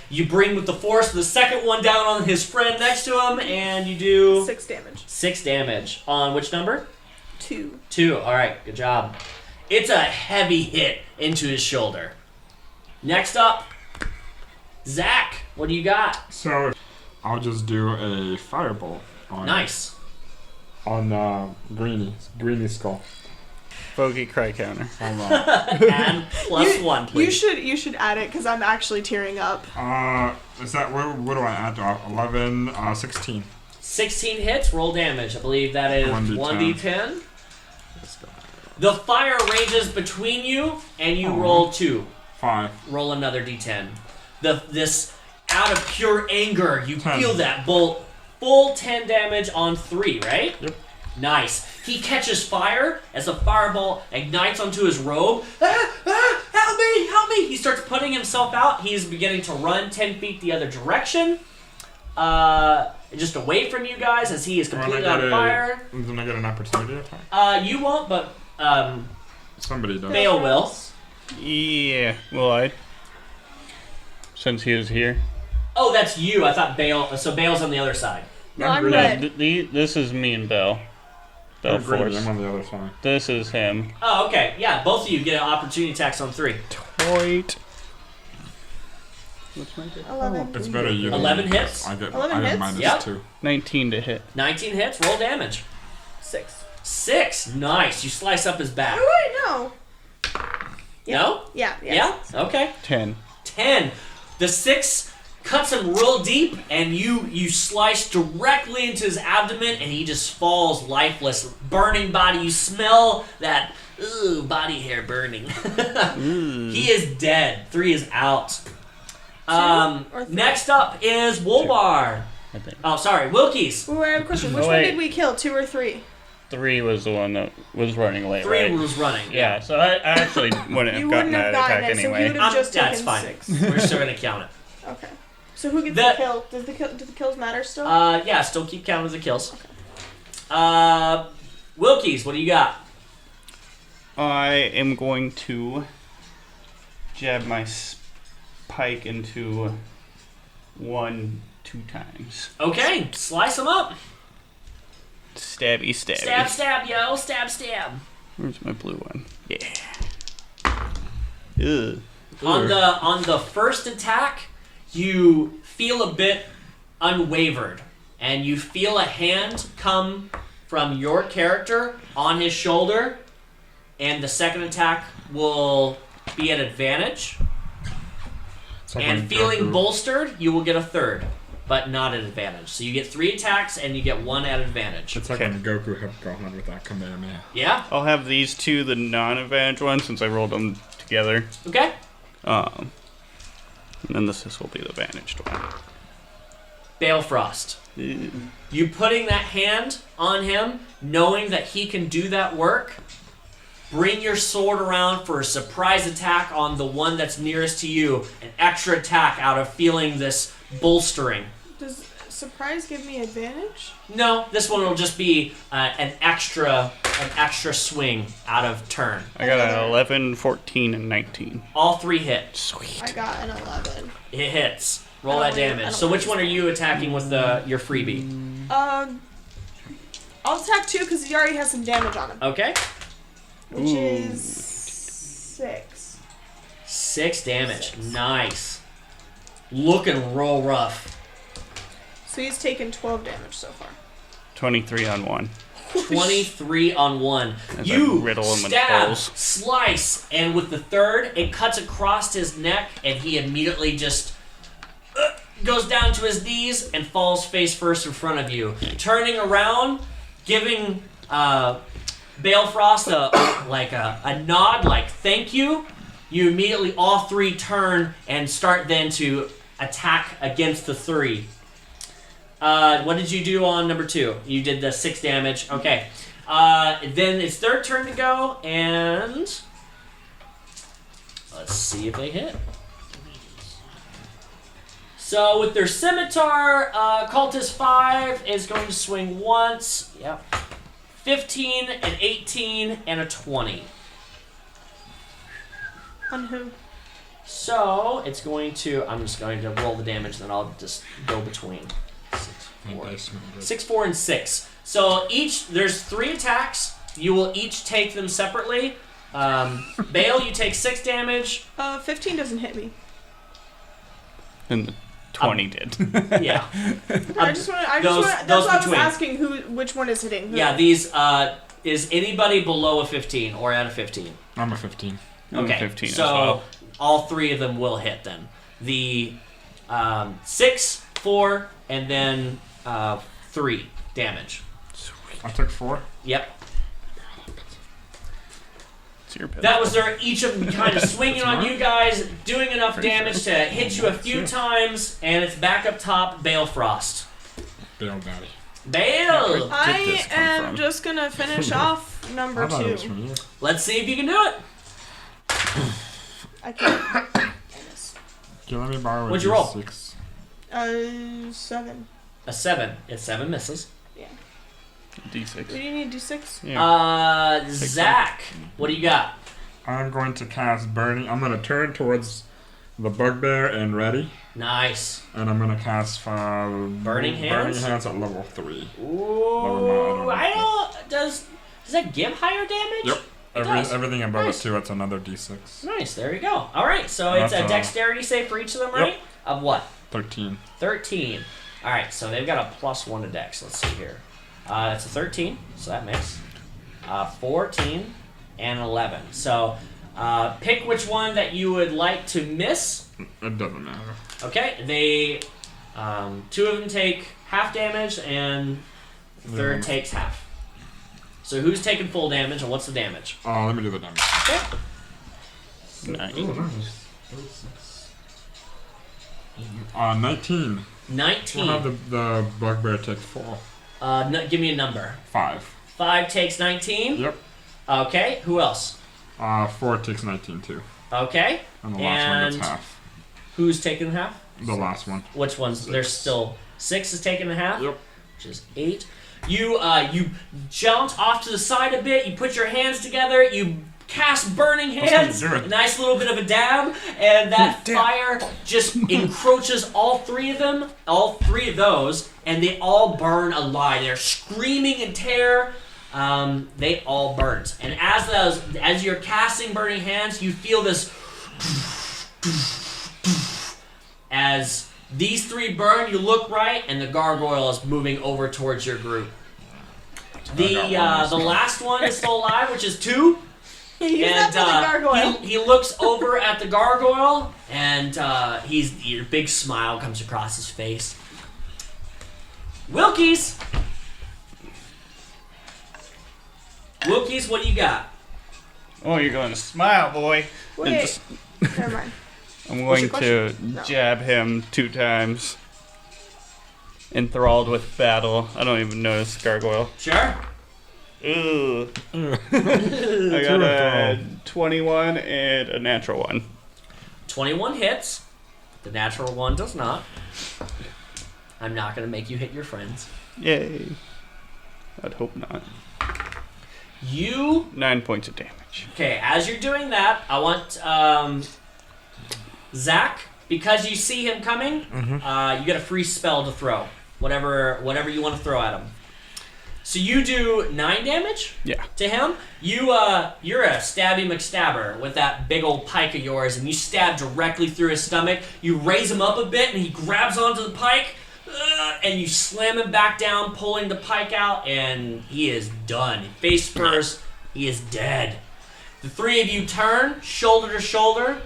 You bring with the force the second one down on his friend next to him, and you do 6 damage. 6 damage. On which number? 2. 2. Alright, good job. It's a heavy hit into his shoulder. Next up, Zach, what do you got? So, I'll just do a firebolt on Nice. on Greeny Skull. Voquis cry counter. Hold on. And +1, please. You should add it because I'm actually tearing up. Is that what do I add to 11? 16. 16 hits, roll damage. I believe that is 1d10. Let's go. The fire rages between you, and you roll 2. 5. Roll another d10. This out of pure anger, you 10. feel that bolt. Full 10 damage on 3, right? Yep. Nice. He catches fire as the fireball ignites onto his robe. Help me! Help me! He starts putting himself out. He's beginning to run 10 feet the other direction. Just away from you guys as he is completely on fire. Then I get an opportunity attack? You won't, but Somebody does. Bale will. Yeah. Well, I. Since he was here. Oh, that's you. I thought Bale. So Bale's on the other side. No, I'm green. red. This is me and Bell. Bell I'm green, Force. I'm on the other side. This is him. Oh, okay. Yeah, both of you get opportunity attacks on 3. Toit. What's my hit? 11. It's better you. 11 hits? I get 11 hits? minus Yep. 2. 19 to hit. 19 hits. Roll damage. 6. 6. Nice. You slice up his back. Oh, wait, no. No? Yeah. Yes. Yeah? Okay. 10. 10. The 6 cuts him real deep, and you slice directly into his abdomen, and he just falls lifeless. Burning body. You smell that body hair burning. He is dead. 3 is out. or 3? Next up is Wolbar. I think. Oh, sorry, Wilkies. Wait, I have a question. Which Oh, one wait. did we kill? 2 or 3? 3 was the one that was running away, 3 right? was running. Yeah, so I actually wouldn't have You gotten wouldn't have that gotten attack it, so he anyway. would have just That's taken fine. 6. We're still gonna count it. Okay. So who gets The- the kill? Do the kills matter still? Yeah, still keep counting the kills. Wilkies, what do you got? I am going to jab my pike into 1, 2 times. Okay, slice them up. Stabby, stabby. Stab, stab, yo. Stab, stab. Where's my blue one? Yeah. Ugh. On the first attack, you feel a bit unwavered, and you feel a hand come from your character on his shoulder, and the second attack will be at advantage. It's like And when feeling Goku- bolstered, you will get a third, but not at advantage. So you get 3 attacks, and you get 1 at advantage. It's like when Goku had gone with that Kamehameha. Yeah? I'll have these 2, the non-advantage ones, since I rolled them together. Okay. And then this will be the advantaged one. Balefrost. Ugh. You putting that hand on him, knowing that he can do that work, bring your sword around for a surprise attack on the one that's nearest to you. An extra attack out of feeling this bolstering. Does surprise give me advantage? No, this one will just be an extra swing out of turn. I got an 11, 14, and 19. All 3 hit. Sweet. I got an 11. It hits. Roll I that don't really- I damage. don't So which really- one are you attacking with your freebie? I'll attack 2 because he already has some damage on him, Okay. which is 6. 6 damage. 6. Nice. Looking real rough. So he's taken 12 damage so far. 23 on 1. 23 on one. As You I riddle him with stab, holes. slice, and with the third, it cuts across his neck, and he immediately just goes down to his knees and falls face first in front of you. Turning around, giving Balefrost a nod, like thank you. You immediately all three turn and start then to attack against the three. What did you do on number 2? You did the 6 damage. Okay. Then it's their turn to go, and let's see if they hit. So with their scimitar, Cultist 5 is going to swing once. Yep. 15, an 18, and a 20. On who? So it's going to. I'm just going to roll the damage, then I'll just go between 6, 4, and 6. So there's 3 attacks. You will each take them separately. Bale, you take 6 damage. 15 doesn't hit me. And the 20 did. Yeah. I just want to. those That's why I was between. asking which one is hitting. Who? Yeah. These is anybody below a 15 or at a 15? I'm a 15. I'm Okay. 15 so as well. all 3 of them will hit then. The 6, 4, and then 3 damage. I took 4. Yep. It's your pit. That was each of them kind of swinging on you guys, doing enough Pretty damage to hit you a few times, and it's back up top, Balefrost. Bail Daddy. Bale! I this come am from? just gonna finish off number I thought it was 2. from you. Let's see if you can do it. I can't. Okay, let me borrow a What'd you roll? D6. 7. A 7. It's 7 misses. D6. Do you need D6? Yeah. Zach, what do you got? I'm going to cast Burning. I'm going to turn towards the Bugbear and Ready. Nice. And I'm going to cast Burning Hands? Burning Hands at level 3. Ooh, I don't. Does that give higher damage? Yep. It does. Everything above Nice. it, too, it's another D6. Nice, there you go. Alright, so it's a That's, dexterity save for each of them, right? Yep. Of what? 13. 13. Alright, so they've got a +1 to dex. Let's see here. It's a 13, so that makes 14 and 11. So pick which one that you would like to miss. It doesn't matter. Okay, they 2 of them take half damage and the third Yeah. takes half. So who's taking full damage and what's the damage? Let me do the damage. Okay. Nice. Oh, 19. 19. We'll have the Bugbear take 4. Give me a number. 5. 5 takes 19. Yep. Okay, who else? 4 takes 19 too. Okay. And the last one And gets half. who's taking half? The last one. Which ones? 6. There's still 6 is taking half. Yep. Which is 8. You jaunt off to the side a bit. You put your hands together. You cast Burning Hands. That's how you do A it. nice little bit of a dab, and that fire just encroaches all 3 of them. All 3 of those, and they all burn alive. They're screaming in terror. They all burn. And as you're casting Burning Hands, you feel this as these 3 burn. You look right, and the gargoyle is moving over towards your group. The last one is still alive, which is 2. Use that for the gargoyle. He looks over at the gargoyle, and a big smile comes across his face. Wilkies, what do you got? Oh, you're going to smile, boy. And Wait. just- Never mind. I'm What's going your to question? No. jab him 2 times. Enthralled with battle. I don't even notice gargoyle. Sure. Ooh. I got a 21 and a natural 1. 21 hits. The natural one does not. I'm not going to make you hit your friends. Yay. I'd hope not. You 9 points of damage. Okay, as you're doing that, I want Zach, because you see him coming, you get a free spell to throw. Whatever you want to throw at him. So you do 9 damage Yeah. to him. You're a stabby McStabber with that big old pike of yours, and you stab directly through his stomach. You raise him up a bit, and he grabs onto the pike. and you slam him back down, pulling the pike out, and he is done. Face first, he is dead. The three of you turn, shoulder to shoulder,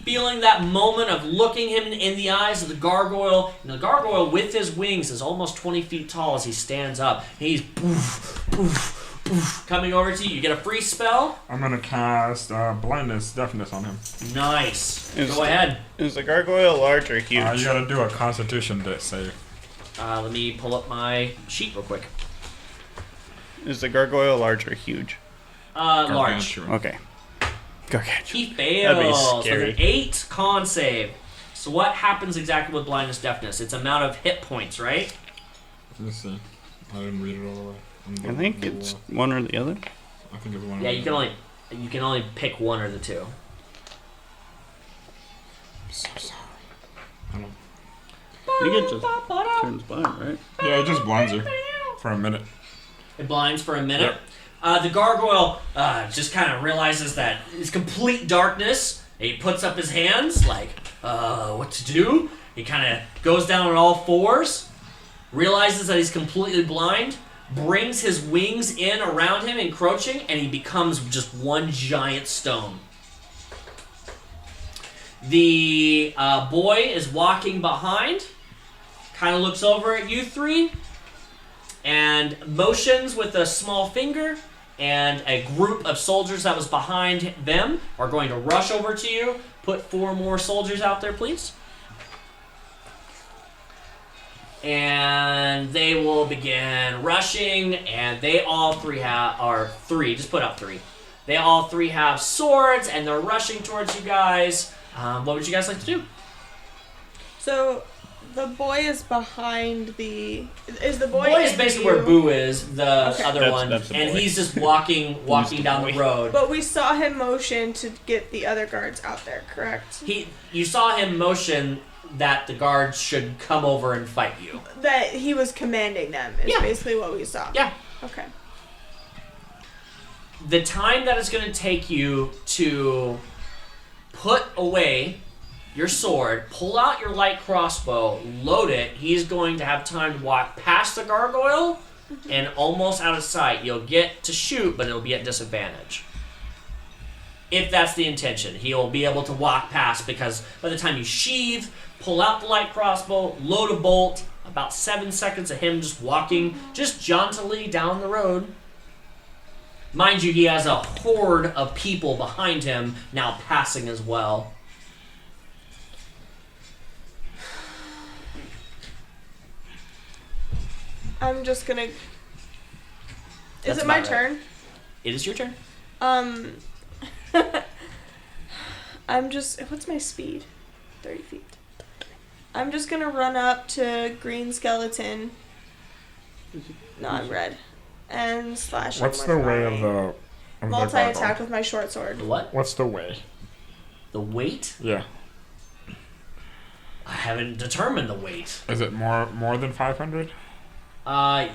feeling that moment of looking him in the eyes of the gargoyle. And the gargoyle, with his wings, is almost 20 feet tall as he stands up. He's poof, poof, poof, coming over to you. You get a free spell. I'm gonna cast blindness, deafness on him. Nice. Go ahead. Is the gargoyle large or huge? You gotta do a Constitution save. Let me pull up my sheet real quick. Is the gargoyle large or huge? Large. Okay. Gargantuan. He fails. That'd be With scary. an 8 con save. So what happens exactly with blindness deafness? It's amount of hit points, right? Let me see. I didn't read it all the way. I think it's one or the other. I think it's one. Yeah, you can only pick one or the two. I'm so sorry. I don't. You get just turns blind, right? Yeah, it just blinds you for a minute. It blinds for a minute. The gargoyle just kind of realizes that it's complete darkness. And he puts up his hands like, what to do? He kind of goes down on all fours, realizes that he's completely blind, brings his wings in around him, encroaching, and he becomes just one giant stone. The boy is walking behind, kind of looks over at you three, and motions with a small finger, and a group of soldiers that was behind them are going to rush over to you. Put 4 more soldiers out there, please. And they will begin rushing, and they all three, just put up 3. They all 3 have swords, and they're rushing towards you guys. What would you guys like to do? So, the boy is behind the... Is the boy Boy is in basically view? where Boo is, the Okay. other one, That's the and boy. he's just walking down the road. But we saw him motion to get the other guards out there, correct? You saw him motion that the guards should come over and fight you. That he was commanding them is Yeah. basically what we saw. Yeah. Okay. The time that it's going to take you to put away your sword, pull out your light crossbow, load it, he's going to have time to walk past the gargoyle and almost out of sight. You'll get to shoot, but it'll be at disadvantage. If that's the intention. He'll be able to walk past because by the time you sheathe, pull out the light crossbow, load a bolt, about 7 seconds of him just walking just jauntily down the road. Mind you, he has a horde of people behind him now passing as well. I'm just gonna... That's Is it my about right. turn? It is your turn. I'm just... What's my speed? 30 feet. I'm just gonna run up to green skeleton. No, I'm red. And slash him What's with the way my of the multi-attack gargoyle? with my short sword. The what? What's the way? The weight? Yeah. I haven't determined the weight. Is it more than 500? Normal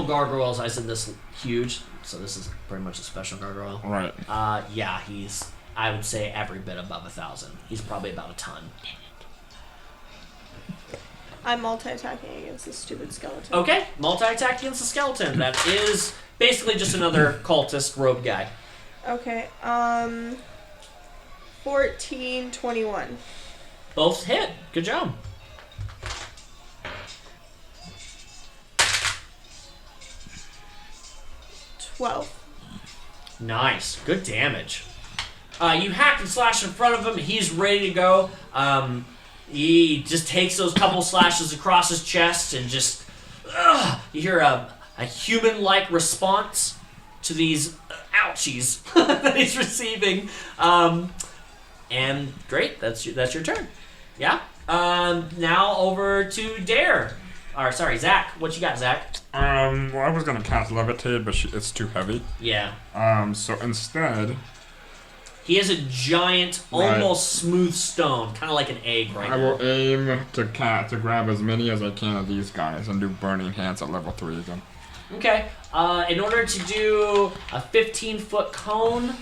gargoyles, I said this huge, so this is pretty much a special gargoyle. Right. Yeah, he's, I would say, every bit above 1,000. He's probably about a ton. I'm multi-attacking against this stupid skeleton. Okay, multi-attack against the skeleton. That is basically just another cultist robe guy. Okay, 14, 21. Both hit. Good job. Nice. Good damage. You hack and slash in front of him. He's ready to go. He just takes those couple slashes across his chest and just... you hear a human-like response to these ouchies that he's receiving. And great. That's your turn. Yeah? Now over to Dare. Or, sorry, Zach. What you got, Zach? Well, I was gonna cast Levitate, but it's too heavy. Yeah. So instead, He is a giant, almost smooth stone, kind of like an egg right I now. will aim to grab as many as I can of these guys and do Burning Hands at level 3 again. Okay. In order to do a 15-foot cone,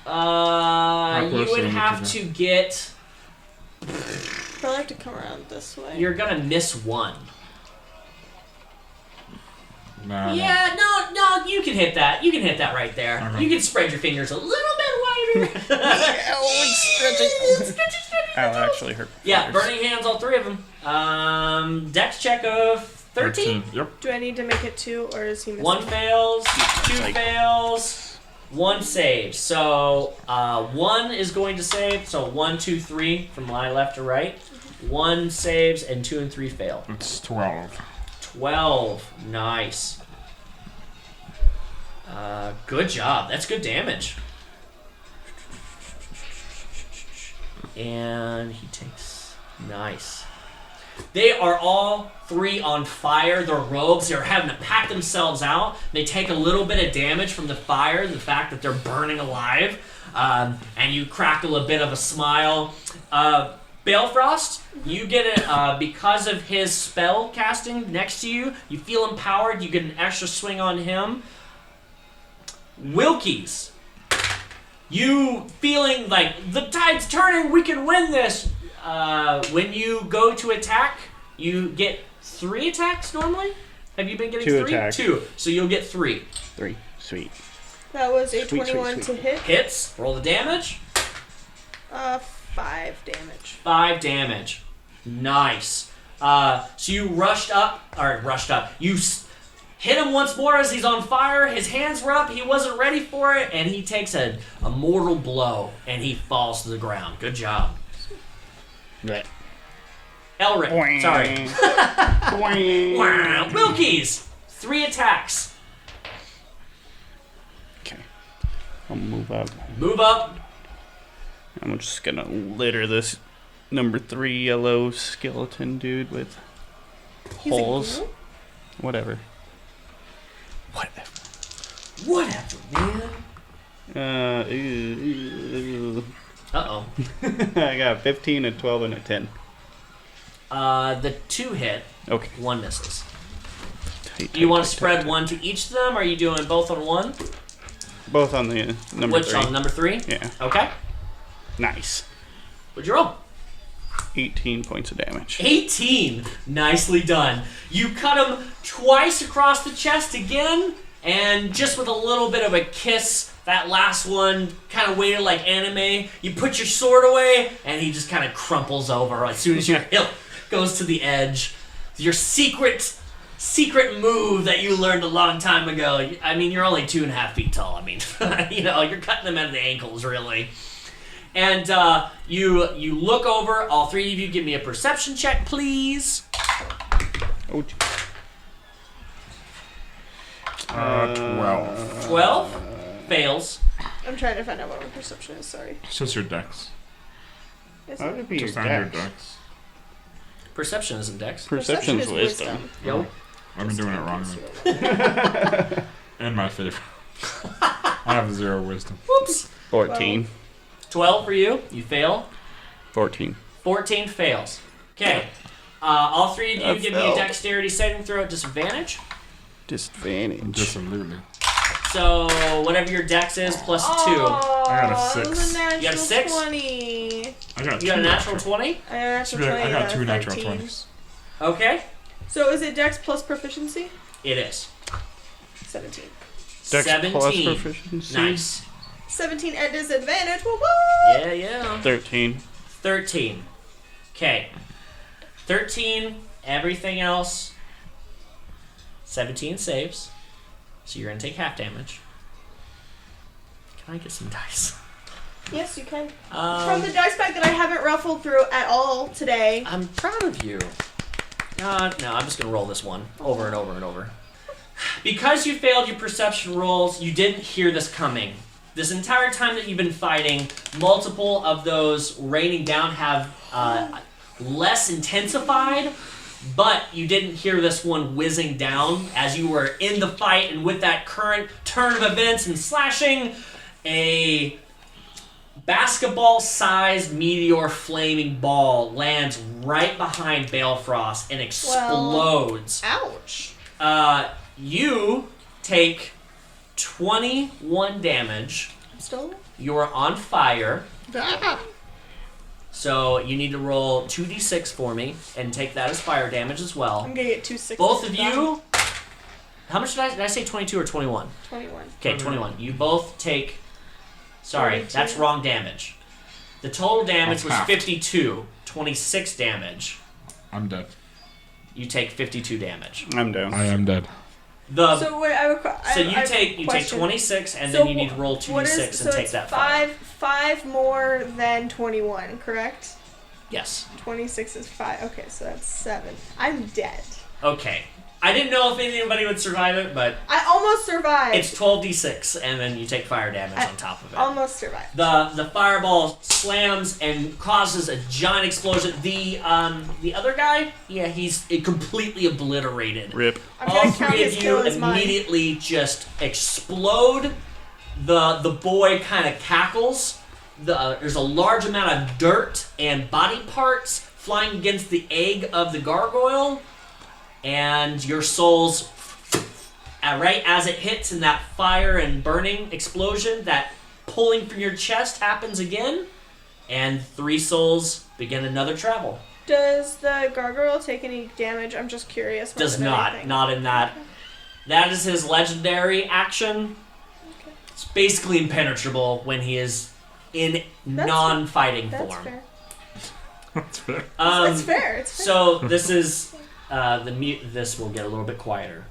you would have to get Probably have to come around this way. You're gonna miss one. Nah, Yeah, no, you can hit that. You can hit that right there. Okay. You can spread your fingers a little bit wider. That'll actually hurt. Yeah, burning hands, all three of them. Dex check of 13. Yep. Do I need to make it 2, or is he missing? 1 fails, 2 Like- fails, 1 saves. So 1 is going to save. So 1, 2, 3 from my left to right. 1 saves and 2 and 3 fail. It's 12. 12. Nice. Good job. That's good damage. And he takes... Nice. They are all 3 on fire. Their robes, they're having to pack themselves out. They take a little bit of damage from the fire, the fact that they're burning alive. And you crackle a bit of a smile. Balefrost, you get it because of his spell casting next to you. You feel empowered. You get an extra swing on him. Wilkies, you feeling like the tide's turning. We can win this. When you go to attack, you get 3 attacks normally. Have you been getting 2 3? attacks. 2. So you'll get 3 3. Sweet. That was a Sweet, 21 sweet, to hit. hits. Roll the damage. 5 damage. 5 damage. Nice. So you rushed up. You hit him once more as he's on fire. His hands were up. He wasn't ready for it, and he takes a mortal blow, and he falls to the ground. Good job. Right. Elrick. Sorry. Wow. Wilkies. 3 attacks. Okay. I'll move up. Move up. I'm just gonna litter this number 3 yellow skeleton dude with He's a holes. ghoul? Whatever. Whatever, man. Uh-oh. I got a 15, a 12, and a 10. The 2 hit. Okay. 1 misses. Tight, Do you tight, want to tight, spread tight, 1 to each of them? Or are you doing both on 1? tight. Both on the number Which 3. on number 3? Yeah. Okay. Nice. What'd you roll? 18 points of damage. 18. Nicely done. You cut him twice across the chest again, and just with a little bit of a kiss, that last one kind of waited like anime. You put your sword away, and he just kind of crumples over as soon as your hilt goes to the edge. Your secret move that you learned a long time ago. I mean, you're only 2.5 feet tall. I mean, you're cutting them at the ankles, really. And you look over. All 3 of you give me a perception check, please. Oh, 12. 12 fails. I'm trying to find out what my perception is, sorry. It's just your dex. Is how would it? it be your Just on your dex? dex. Perception isn't dex. Perception's is wisdom. Yo. I've been doing it wrong then. In my favor. I have 0 wisdom. Whoops. 14. 12 for you. You fail. 14. 14 fails. Okay. All 3 of you I give me a failed. dexterity saving throw at disadvantage. Disadvantage. Absolutely. So whatever your dex is plus 2. Oh, I got a it was 6. a natural You got a 6? 20. I got You got a natural 20? I got a natural 20. I got 2 a natural 13. 20s. Okay. So is it dex plus proficiency? It is. 17. Dex 17. plus proficiency. Nice. 17 at disadvantage. Woo woo! Yeah. 13. 13. Okay. 13, everything else. 17 saves. So you're going to take half damage. Can I get some dice? Yes, you can. From the dice bag that I haven't ruffled through at all today. I'm proud of you. No, I'm just going to roll this one over and over and over. Because you failed your perception rolls, you didn't hear this coming. This entire time that you've been fighting, multiple of those raining down have less intensified, but you didn't hear this one whizzing down as you were in the fight, and with that current turn of events and slashing, a basketball-sized meteor flaming ball lands right behind Balefrost and explodes. Ouch. You take 21 damage. Still? You are on fire. So you need to roll 2d6 for me and take that as fire damage as well. I'm gonna get 2 6. Both of you. How much did I say 22 or 21? 21. Okay, 21. You both take. Sorry, 42. that's wrong damage. The total damage That's was half. 52. 26 damage. I'm dead. You take 52 damage. I'm down. I am dead. So wait, I have a So you take question. 26, and So then you need to roll what 2d6 is- and so take it's that fire. five more than 21, correct? Yes. 26 is 5. Okay, so that's 7. I'm dead. Okay. I didn't know if anybody would survive it, but I almost survived. it's 12d6, and then you take fire damage on top of it. Almost survived. The fireball slams and causes a giant explosion. The other guy, yeah, he's completely obliterated. Rip. I'm All gonna count three his of kill you as mine. immediately just explode. The boy kind of cackles. There's a large amount of dirt and body parts flying against the egg of the gargoyle, and your souls, right as it hits in that fire and burning explosion, that pulling from your chest happens again, and 3 souls begin another travel. Does the gargoyle take any damage? I'm just curious. more Does than not. anything. Not in that. That is his legendary action. Okay. It's basically impenetrable when he is in That's- non-fighting That's form. fair. That's fair. It's fair. It's fair. So this is this will get a little bit quieter.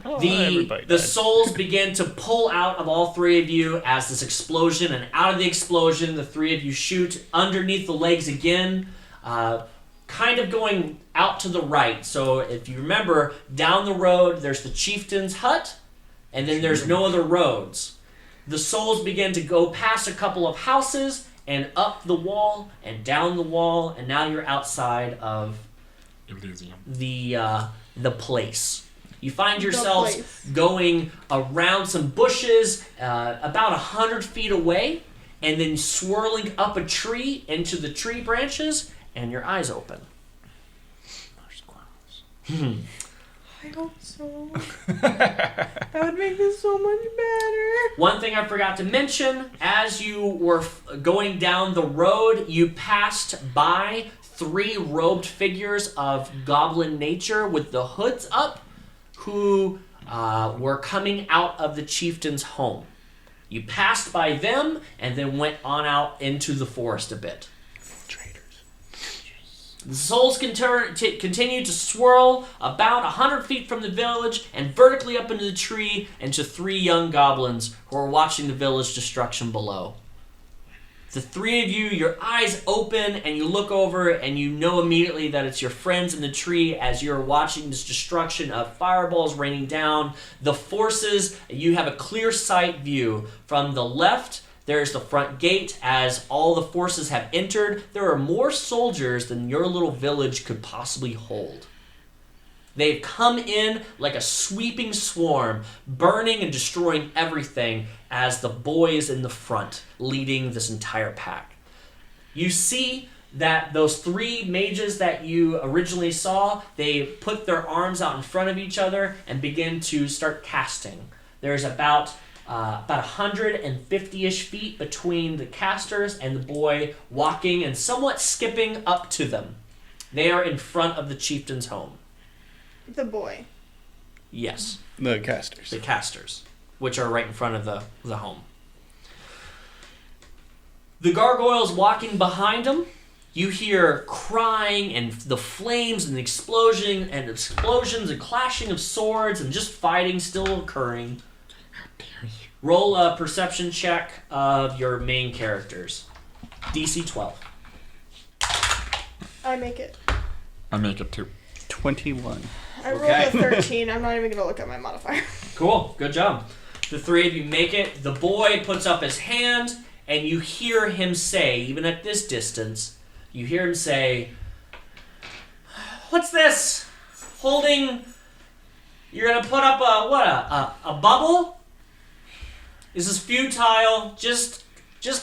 Everybody The died. souls begin to pull out of all 3 of you as this explosion, and out of the explosion, the 3 of you shoot underneath the legs again, kind of going out to the right. So if you remember, down the road, there's the chieftain's hut, and then there's no other roads. The souls begin to go past a couple of houses, and up the wall, and down the wall, and now you're outside of Elysium. the place. You find The yourselves place. going around some bushes about 100 feet away, and then swirling up a tree into the tree branches, and your eyes open. I hope so. That would make this so much better. One thing I forgot to mention, as you were going down the road, you passed by 3 robed figures of goblin nature with the hoods up, who were coming out of the chieftain's home. You passed by them and then went on out into the forest a bit. The souls continue to swirl about 100 feet from the village and vertically up into the tree into 3 young goblins who are watching the village destruction below. The 3 of you, your eyes open, and you look over and you know immediately that it's your friends in the tree as you're watching this destruction of fireballs raining down. The forces, you have a clear sight view. From the left, there's the front gate. As all the forces have entered, there are more soldiers than your little village could possibly hold. They've come in like a sweeping swarm, burning and destroying everything as the boy is in the front, leading this entire pack. You see that those 3 mages that you originally saw, they put their arms out in front of each other and begin to start casting. There's about 150-ish feet between the casters and the boy walking and somewhat skipping up to them. They are in front of the chieftain's home. The boy. Yes, The casters. the casters, which are right in front of the home. The gargoyles walking behind them, you hear crying and the flames and the explosions and clashing of swords and just fighting still occurring. Roll a perception check of your main characters. DC 12. I make it. I make it 2. 21. I rolled Okay. a 13. I'm not even gonna look at my modifier. Cool, good job. The 3 of you make it. The boy puts up his hand, and you hear him say, even at this distance, you hear him say, "What's this? Holding? You're gonna put up a bubble? This is futile. Just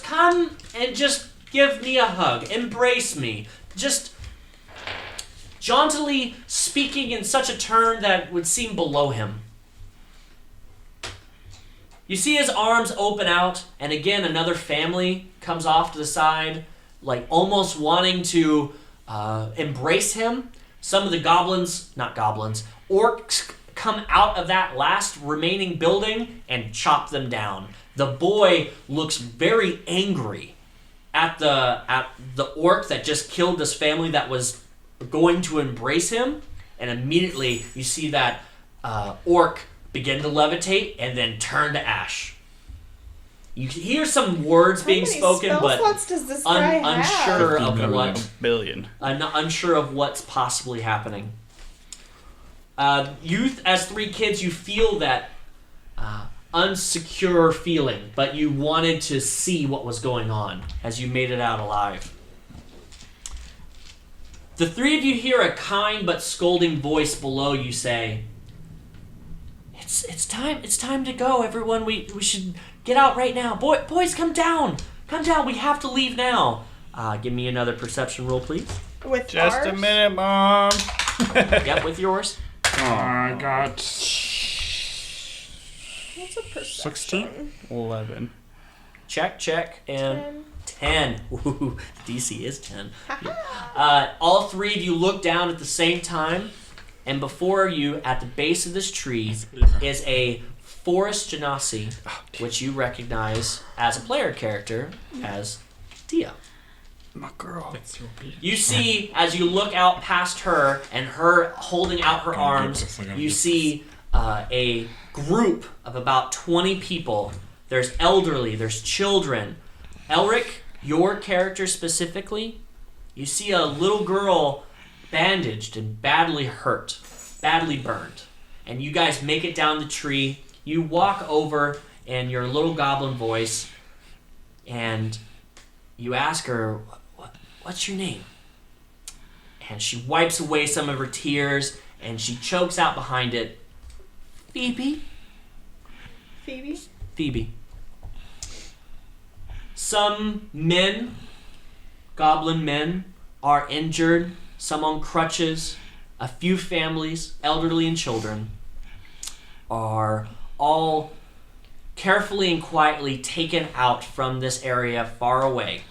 come and just give me a hug. Embrace me. Just." Jauntily speaking in such a tone that would seem below him. You see his arms open out, and again another family comes off to the side. like almost wanting to embrace him. Some of the orcs come out of that last remaining building and chop them down. The boy looks very angry at the orc that just killed this family that was going to embrace him, and immediately you see that orc begin to levitate and then turn to ash. You hear some words being spoken, but slots does this guy have? unsure of 50 million. what Billion. unsure of what's possibly happening. Youth, as 3 kids, you feel that unsecure feeling, but you wanted to see what was going on as you made it out alive. The 3 of you hear a kind but scolding voice below you say, It's time to go, everyone. We should get out right now. Boys, come down. Come down. We have to leave now. Give me another perception roll, please. With Just ours? a minute, Mom. Yep, with yours. I got What's a perception? 16. 11. Check, and 10. Ooh, DC is 10. Haha. All 3 of you look down at the same time, and before you, at the base of this tree, is a forest genasi, which you recognize as a player character as Tia. My girl. That's your beat. You see, as you look out past her and her holding out her arms, you see a group of about 20 people. There's elderly, there's children. Elrick, your character specifically, you see a little girl bandaged and badly hurt, badly burned. And you guys make it down the tree. You walk over in your little goblin voice, and you ask her, What's your name? And she wipes away some of her tears, and she chokes out behind it, Phoebe. Phoebe? Some men, goblin men, are injured, some on crutches. A few families, elderly and children, are all carefully and quietly taken out from this area far away,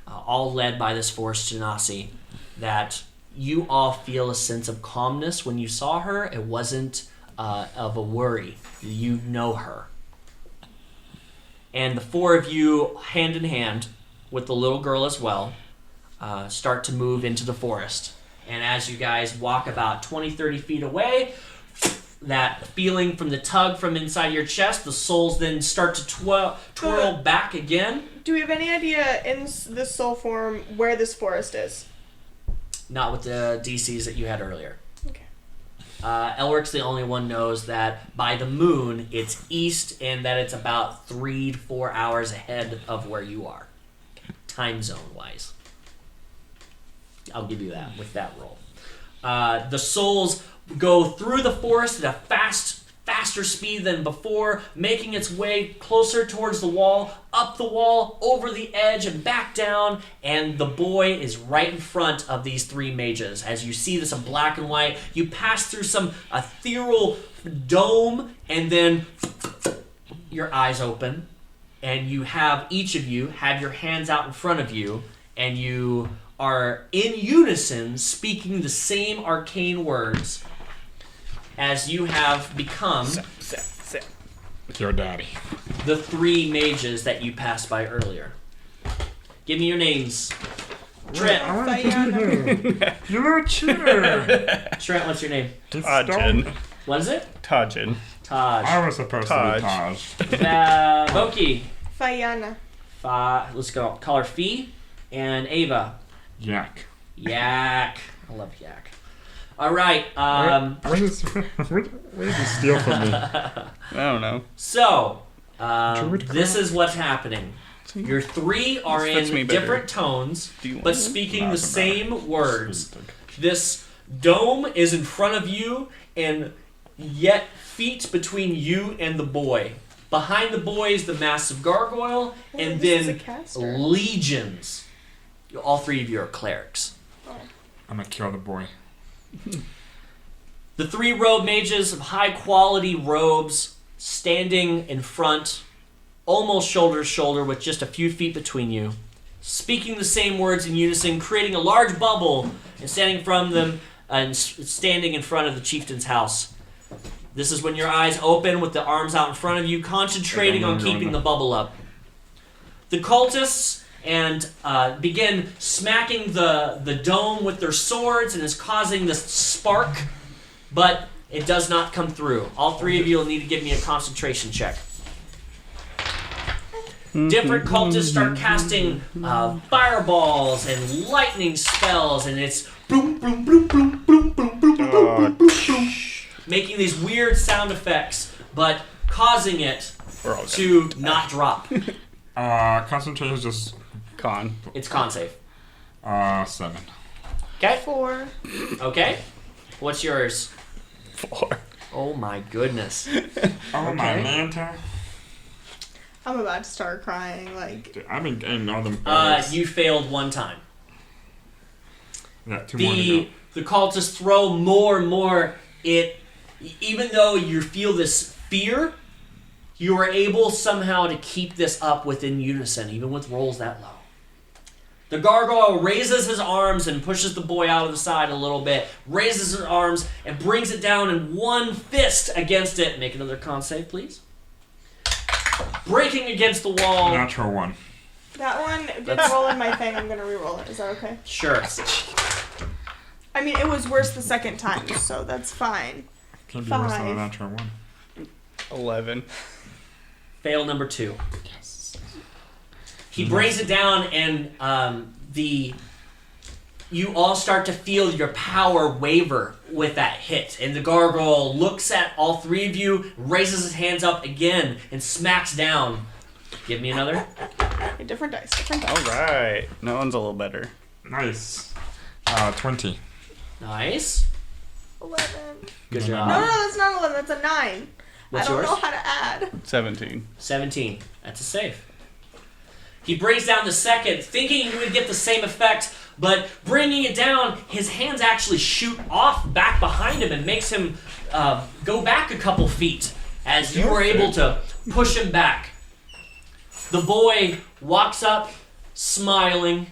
all led by this forest genasi, that you all feel a sense of calmness when you saw her. It wasn't of a worry. You know her. And the 4 of you, hand in hand, with the little girl as well, start to move into the forest. And as you guys walk about 20, 30 feet away, that feeling from the tug from inside your chest, the souls then start to twirl back again. Do we have any idea in this soul form where this forest is? Not with the DCs that you had earlier. Okay. Elrick's the only one knows that by the moon, it's east, and that it's about 3 to 4 hours ahead of where you are, time zone-wise. I'll give you that with that roll. The souls go through the forest at a faster speed than before, making its way closer towards the wall, up the wall, over the edge, and back down, and the boy is right in front of these 3 mages. As you see this in black and white, you pass through some ethereal dome, and then your eyes open, and you have, each of you, have your hands out in front of you, and you are in unison speaking the same arcane words as you have become Your daddy. the 3 mages that you passed by earlier. Give me your names. Trent. You're a cheater. Trent, what's your name? Tajin. What is it? Tajin. Taj. I was supposed to be Taj. Voquis. Fayana. Let's go. Call her Fee. And Ava. Yak. Yak. I love Yak. All right. Where did you steal from me? I don't know. So, Druid this crap? is what's happening. Your 3 are This fits me in better. different tones, Do you want but it? speaking the Awesome. same words. This dome is in front of you, and yet feet between you and the boy. Behind the boy is the massive gargoyle, and this is a then caster. legions. All 3 of you are clerics. I'm gonna kill the boy. The 3 robe mages of high quality robes standing in front, almost shoulder to shoulder with just a few feet between you, speaking the same words in unison, creating a large bubble, and standing from them and standing in front of the chieftain's house. This is when your eyes open with the arms out in front of you, concentrating on keeping the bubble up. The cultists begin smacking the dome with their swords, and is causing this spark, but it does not come through. All three of you will need to give me a concentration check. Different cultists start casting fireballs and lightning spells, and it's boom, boom, boom, boom, boom, boom, boom, boom, boom, boom, boom, making these weird sound effects, but causing it to not drop. Concentration is just Con. It's con save. 7. Okay. 4. Okay. What's yours? 4. Oh my goodness. Oh my Manta. I'm about to start crying. Like, Dude, I've been getting all them balls. You failed one time. Yeah, 2 more to go. The cultists throw more and more. Even though you feel this fear, you are able somehow to keep this up within unison, even with rolls that low. The gargoyle raises his arms and pushes the boy out of the side a little bit, raises his arms and brings it down in one fist against it. Make another con save, please. Breaking against the wall. Natural 1. that one didn't roll in my thing. I'm going to re-roll it. Is that okay? Sure. I mean, it was worse the second time, so that's fine. Can't be worse than a 5. natural 1. 11. Fail number 2. Yes. He brings it down, and you all start to feel your power waver with that hit. And the gargoyle looks at all three of you, raises his hands up again, and smacks down. Give me another. Different dice. Different dice. All right. That one's a little better. Nice. 20. Nice. 11. Good No, job. that's not 11. That's a 9. What's I don't yours? know how to add. 17. 17. That's a save. He brings down the second, thinking he would get the same effect, but bringing it down, his hands actually shoot off back behind him and makes him go back a couple feet as you were able to push him back. The boy walks up, smiling.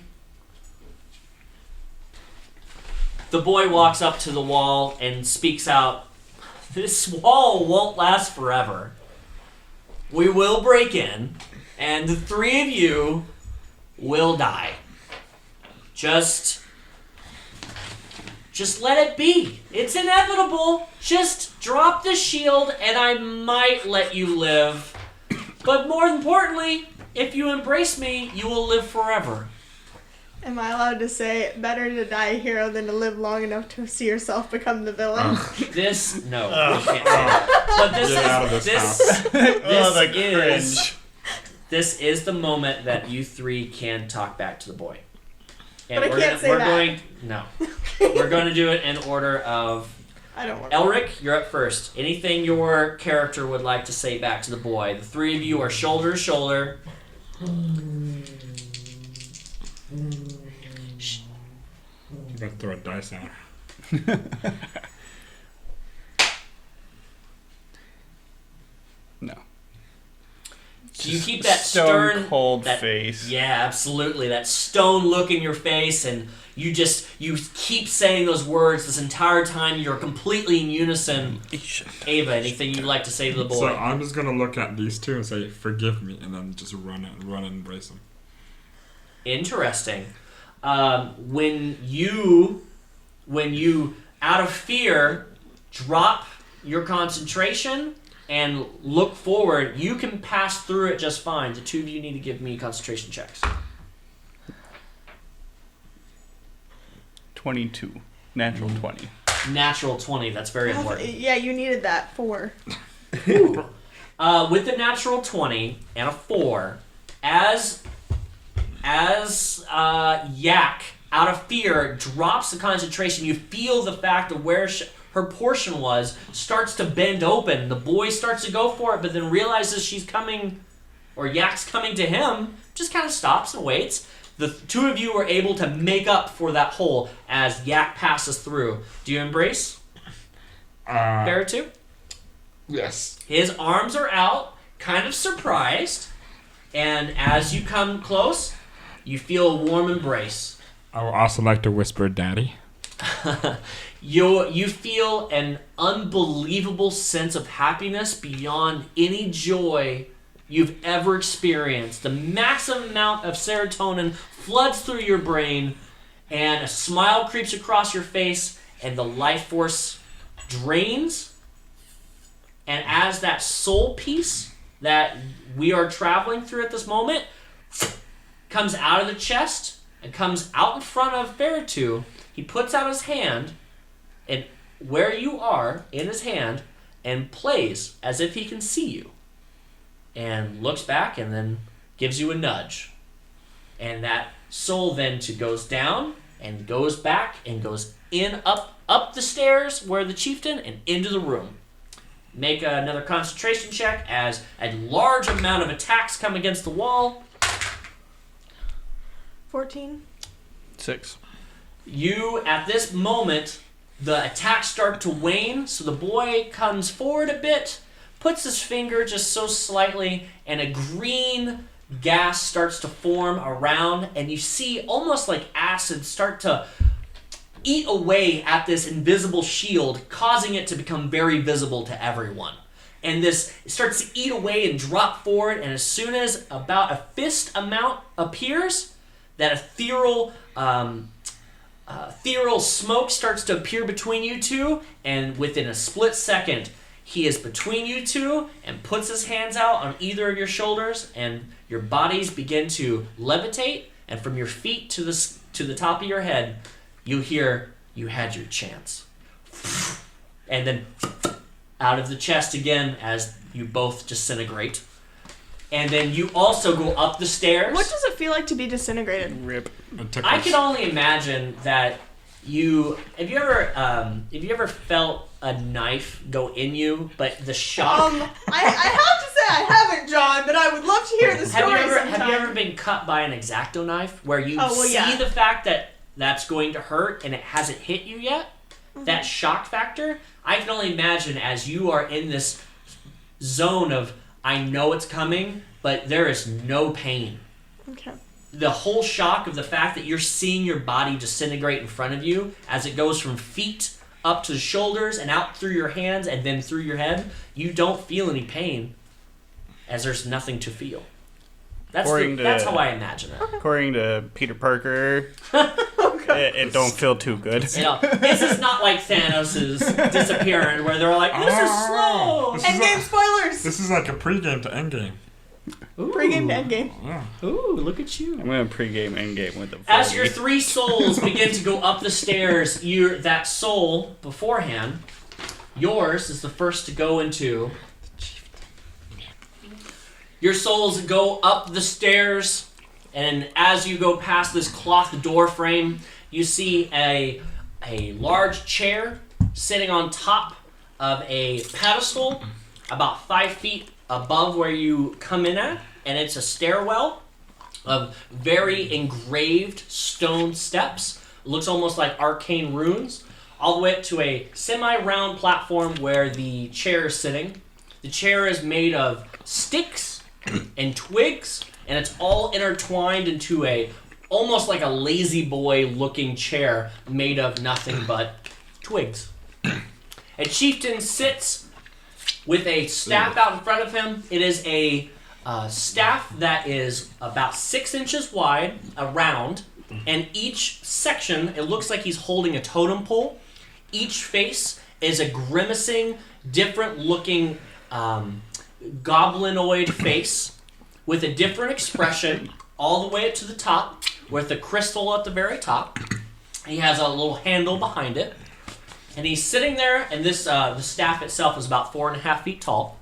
The boy walks up to the wall and speaks out, "This wall won't last forever. We will break in, and the three of you will die. Just let it be. It's inevitable. Just drop the shield, and I might let you live. But more importantly, if you embrace me, you will live forever." Am I allowed to say better to die a hero than to live long enough to see yourself become the villain? No, you can't say that. But Get out of this house. this is the moment that you three can talk back to the boy. And But I can't say that. We're going to do it in order of... I don't want Elrick, you're up first. Anything your character would like to say back to the boy? The three of you are shoulder to shoulder. You better throw a dice out. No. So you keep that stone stern... cold that- face. Yeah, absolutely. That stone look in your face, and you keep saying those words this entire time. You're completely in unison. Ava, anything you'd like to say to the boy? So I'm just gonna look at these two and say, "Forgive me," and then just run and embrace them. Interesting. When you out of fear drop your concentration and look forward, you can pass through it just fine. The two of you need to give me concentration checks. 22. Natural 20. Natural 20. That's very important. Yeah, you needed that. 4. With the natural 20 and a 4, as Yak, out of fear, drops the concentration, you feel the fact of where her portion was starts to bend open. The boy starts to go for it, but then realizes she's coming, or Yak's coming to him, just kind of stops and waits. The two of you are able to make up for that hole as Yak passes through. Do you embrace? Fair too? Yes. His arms are out, kind of surprised, and as you come close, You feel a warm embrace. I would also like to whisper, Daddy. You feel an unbelievable sense of happiness beyond any joy you've ever experienced. The massive amount of serotonin floods through your brain, and a smile creeps across your face, and the life force drains. And as that soul piece that we are traveling through at this moment comes out of the chest and comes out in front of Veritu, he puts out his hand, and where you are in his hand, and plays as if he can see you, and looks back and then gives you a nudge. And that soul then goes down and goes back and goes in up the stairs where the chieftain and into the room. Make another concentration check as a large amount of attacks come against the wall. 14. 6. You, at this moment, the attacks start to wane, so the boy comes forward a bit, puts his finger just so slightly, and a green gas starts to form around, and you see almost like acid start to eat away at this invisible shield, causing it to become very visible to everyone. And this starts to eat away and drop forward, and as soon as about a fist amount appears, that ethereal smoke starts to appear between you two, and within a split second, he is between you two and puts his hands out on either of your shoulders, and your bodies begin to levitate, and from your feet to the top of your head, you hear, "You had your chance." And then out of the chest again as you both disintegrate. And then you also go up the stairs. What does it feel like to be disintegrated? Rip. I can only imagine that have you ever felt a knife go in you, but the shock. I have to say I haven't, John, but I would love to hear the story sometime. Have you ever been cut by an X-Acto knife where you see yeah. the fact that that's going to hurt and it hasn't hit you yet? Mm-hmm. That shock factor, I can only imagine as you are in this zone of, I know it's coming, but there is no pain. Okay. The whole shock of the fact that you're seeing your body disintegrate in front of you as it goes from feet up to the shoulders and out through your hands and then through your head, you don't feel any pain as there's nothing to feel. That's how I imagine it. According to Peter Parker, it don't feel too good. This is not like Thanos' disappearing where they're like, this is slow. Endgame spoilers. This is like a pregame to endgame. Ooh. Pre-game to endgame. Yeah. Ooh, look at you. I'm going to pregame endgame with the 40. As your three souls begin to go up the stairs, that soul beforehand, yours is the first to go into. Your souls go up the stairs, and as you go past this cloth door frame, you see a large chair sitting on top of a pedestal about 5 feet above where you come in at, and it's a stairwell of very engraved stone steps. It looks almost like arcane runes, all the way up to a semi-round platform where the chair is sitting. The chair is made of sticks and twigs, and it's all intertwined into almost like a lazy boy looking chair made of nothing but twigs. A chieftain sits with a staff out in front of him. It is a staff that is about 6 inches wide, around, and each section, it looks like he's holding a totem pole. Each face is a grimacing, different looking goblinoid face with a different expression all the way up to the top with a crystal at the very top. He has a little handle behind it. And he's sitting there, and this the staff itself is about 4.5 feet tall.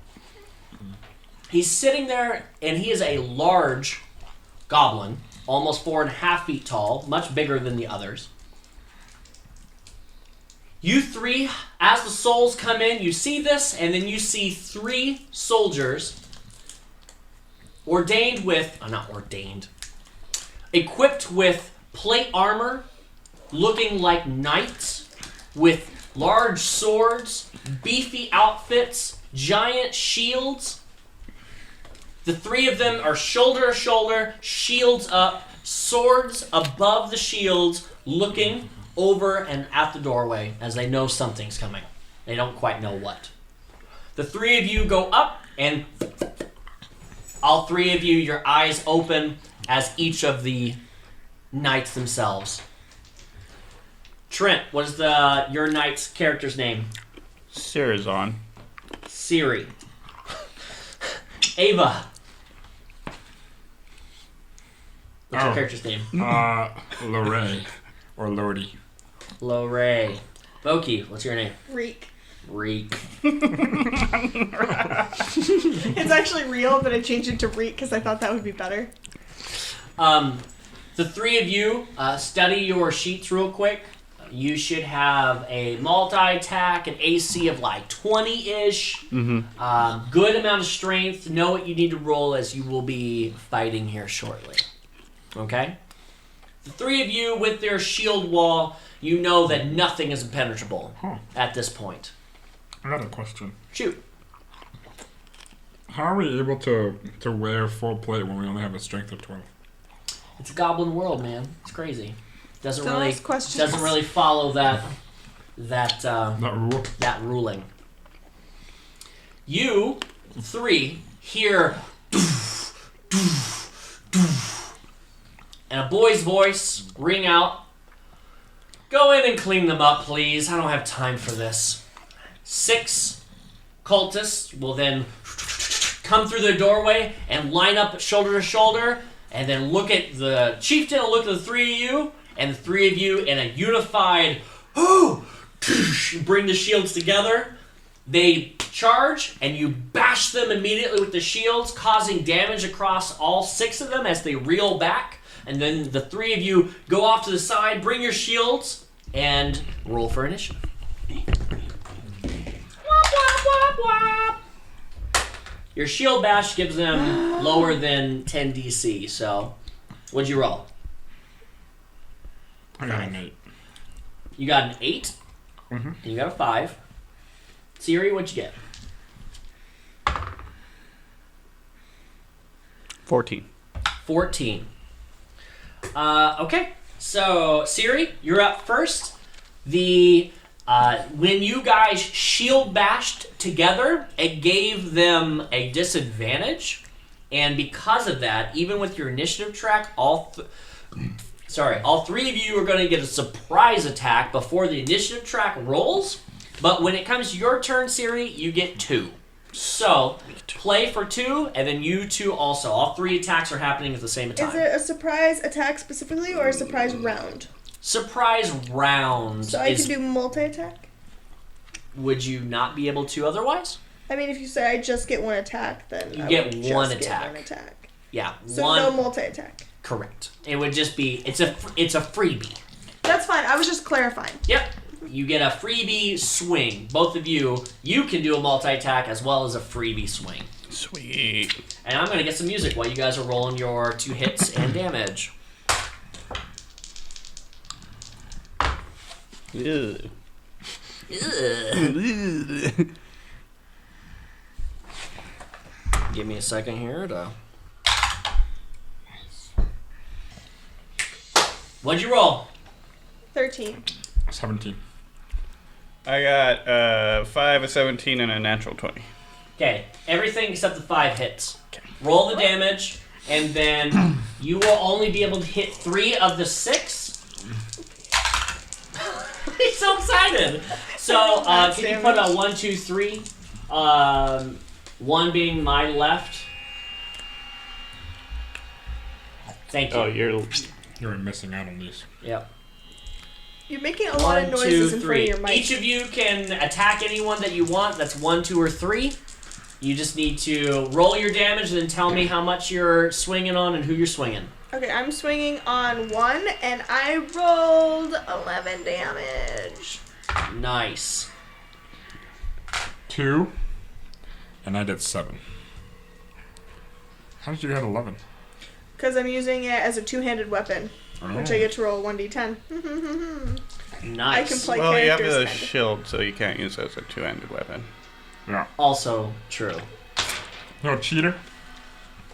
He's sitting there, and he is a large goblin, almost 4.5 feet tall, much bigger than the others. You three, as the souls come in, you see this, and then you see 3 soldiers equipped with plate armor, looking like knights, with large swords, beefy outfits, giant shields. The 3 of them are shoulder to shoulder, shields up, swords above the shields, looking over and at the doorway as they know something's coming. They don't quite know what. The three of you go up, and all three of you, your eyes open as each of the knights themselves. Trent, what is your knight's character's name? Sarazon. Siri. Ava. What's your character's name? Lorraine. Or Lordy. Lorraine. Voquis, what's your name? Reek. Reek. It's actually real, but I changed it to Reek because I thought that would be better. The three of you study your sheets real quick. You should have a multi-attack, an AC of like 20-ish. Mm-hmm. Good amount of strength. Know what you need to roll as you will be fighting here shortly. Okay? The three of you with their shield wall, you know that nothing is impenetrable at this point. I got a question. Shoot. How are we able to wear full plate when we only have a strength of 12? It's a goblin world, man. It's crazy. Doesn't Don't really ask questions. doesn't really follow that That rule? that ruling. You three hear and a boy's voice ring out. Go in and clean them up, please. I don't have time for this. 6 cultists will then come through the doorway and line up shoulder to shoulder, and then look at the chieftain and look at the three of you, and the three of you in a unified bring the shields together. They charge, and you bash them immediately with the shields, causing damage across all 6 of them as they reel back. And then the three of you go off to the side, bring your shields, and roll for initiative. Wop, wop, wop, wop. Your shield bash gives them lower than 10 DC, so what'd you roll? I got an 8. You got an 8, Mm-hmm. and you got a 5. Siri, what'd you get? 14. 14. Okay, so Siri, you're up first. When you guys shield bashed together, it gave them a disadvantage, and because of that, even with your initiative track, all three of you are going to get a surprise attack before the initiative track rolls. But when it comes to your turn, Siri, you get 2. So play for 2, and then you 2 also. All 3 attacks are happening at the same time. Is it a surprise attack specifically or a surprise round? Surprise round. So I can do multi-attack? Would you not be able to otherwise? I mean, if you say I just get 1 attack, then You I get would one just attack. Get 1 attack. Yeah, So one. no multi-attack. Correct. It would just be it's a freebie. That's fine. I was just clarifying. Yep. You get a freebie swing. Both of you can do a multi-attack as well as a freebie swing. Sweet. And I'm gonna get some music while you guys are rolling your 2 hits and damage. Ew. Ugh. Give me a second here to. What'd you roll? 13. 17. I got 5, a 17, and a natural 20. Okay, everything except the 5 hits. Roll the damage, and then you will only be able to hit 3 of the 6. He's so excited. So, can you put a 1, 2, 3? 1 being my left. Thank you. Oh, You're missing out on these. Yep. You're making a lot of 1, 2, noises in front 3. of your mic. Each of you can attack anyone that you want. That's 1, 2, or 3. You just need to roll your damage and then tell me how much you're swinging on and who you're swinging. Okay, I'm swinging on 1, and I rolled 11 damage. Nice. 2. And I did 7. How did you get 11? Because I'm using it as a two-handed weapon, which I get to roll 1d10. Nice. I can play Well, you have characters. the kind of. shield, so you can't use it as a two-handed weapon. Yeah. Also true. No cheater?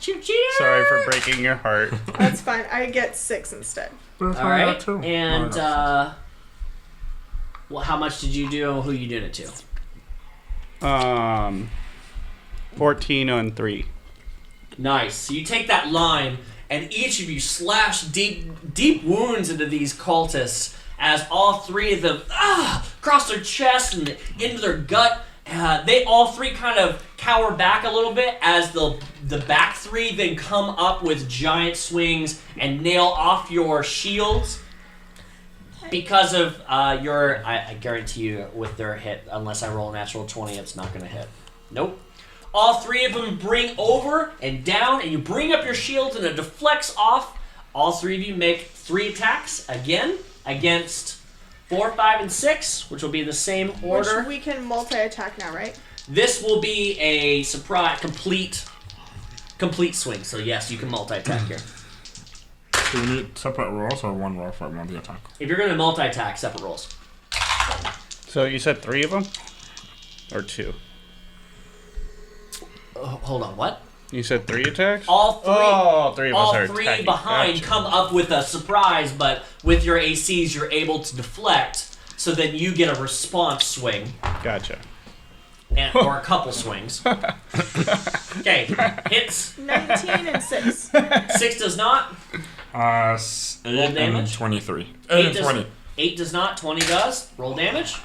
Cheater! Sorry for breaking your heart. That's fine. I get 6 instead. All right. And well, how much did you do and who you doing it to? 14 on 3. Nice. So you take that line, and each of you slash deep wounds into these cultists as all 3 of them cross their chest and into their gut. They all 3 kind of cower back a little bit as the back 3 then come up with giant swings and nail off your shields. Because of I guarantee you with their hit, unless I roll a natural 20, it's not going to hit. Nope. All 3 of them bring over and down, and you bring up your shields, and it deflects off. All 3 of you make 3 attacks again against 4, 5, and 6, which will be the same order. Which we can multi-attack now, right? This will be a surprise, complete swing. So yes, you can multi-attack here. Do we need separate rolls or one roll for the attack? If you're going to multi-attack, separate rolls. So you said 3 of them? Or 2? Hold on, what? You said 3 attacks? All 3. Oh, 3 of us all are 3 attacking. behind Gotcha. come up with a surprise, but with your ACs, you're able to deflect, so then you get a response swing. Gotcha. Or a couple swings. Okay, hits. 19 and 6. 6 does not. 8 Roll damage? and 23. 8 and 20. 8 does not. 20 does. Roll damage.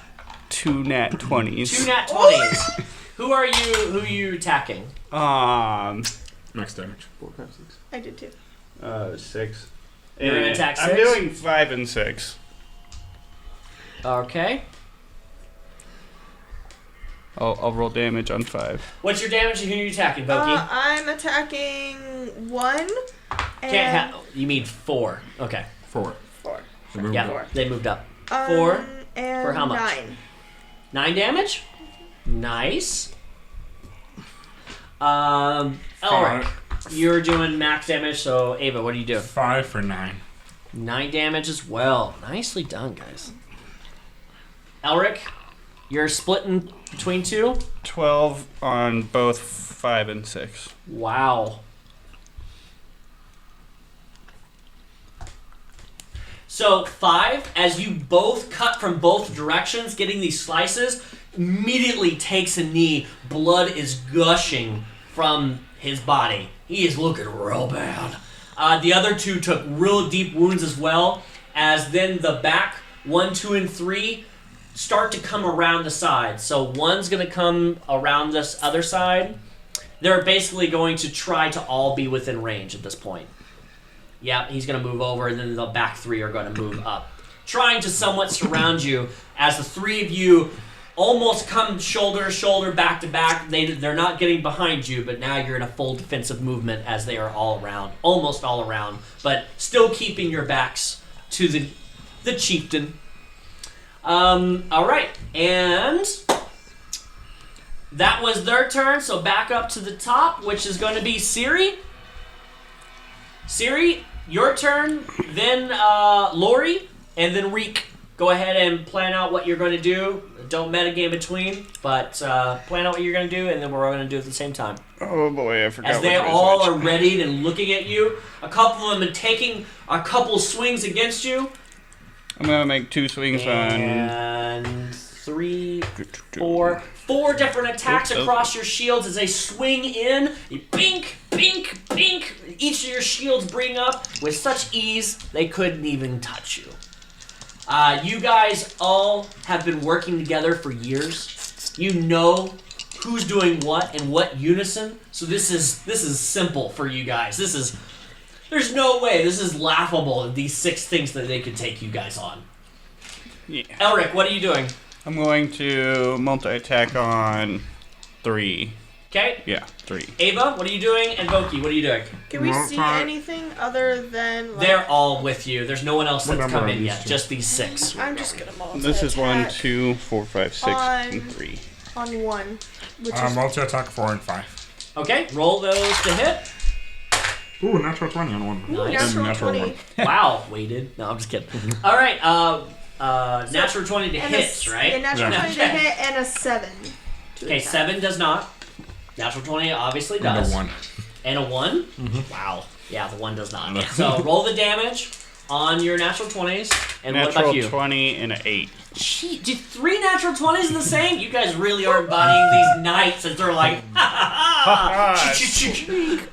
2 nat 20s. 2 nat 20s. Who are you attacking? Max damage. 4, 5, 6. I did too. 6. You're gonna attack I'm 6? doing 5 and 6. Okay. I'll roll damage on 5. What's your damage and who are you attacking, Voquis? I'm attacking 1. Can't you mean 4. Okay. 4. 4. They moved Yeah, up. they moved up. 4. And For how much? 9. 9 damage? Nice. Elrick, you're doing max damage, so Ava, what do you do? 5 for 9. 9 damage as well. Nicely done, guys. Elrick, you're splitting between 2? 12 on both 5 and 6. Wow. So 5, as you both cut from both directions, getting these slices, immediately takes a knee. Blood is gushing from his body. He is looking real bad. The other 2 took real deep wounds as well, as then the back 1, 2, and 3 start to come around the side. So 1's going to come around this other side. They're basically going to try to all be within range at this point. Yeah, he's going to move over, and then the back 3 are going to move up, trying to somewhat surround you as the 3 of you almost come shoulder to shoulder, back to back. They're not getting behind you, but now you're in a full defensive movement as they are all around, almost all around, but still keeping your backs to the chieftain. All right, and that was their turn, so back up to the top, which is going to be Ciri. Ciri, your turn, then Lori, and then Reek. Go ahead and plan out what you're going to do. Don't metagame between, but plan out what you're going to do, and then we're all going to do it at the same time. Oh boy, I forgot. As they all are readied and looking at you, a couple of them are taking a couple swings against you. I'm gonna make 2 swings and 3, 4 different attacks across your shields as they swing in. You bink, bink, bink. Each of your shields bring up with such ease they couldn't even touch you. You guys all have been working together for years. You know who's doing what in what unison. So this is simple for you guys. There's no way. This is laughable. These 6 things that they could take you guys on. Yeah. Elrick, what are you doing? I'm going to multi-attack on 3. Okay. Yeah, 3. Ava, what are you doing? And Voquis, what are you doing? Can we see anything other than... Like, They're all with you. There's no one else What that's number come are in these yet. 2? Just these 6. I'm just going to multi-attack. This is 1, 2, 4, 5, 6, and 3. On 1, which is... Multi-attack 4 and 5. Okay, roll those to hit. Ooh, natural 20 on 1. Ooh, Nice. natural 20. Wow, weighted. No, I'm just kidding. All right, natural 20 to And hit, right? Yeah, natural Yeah. 20 to hit and a 7. Okay, 7 does not. Natural 20 obviously And a does. 1. And a 1? Mm-hmm. Wow. Yeah, the 1 does not. So roll the damage on your natural 20s. And what about you? Natural 20 and an 8. Gee, did 3 natural 20s the same? You guys really are embodying these knights as they're like,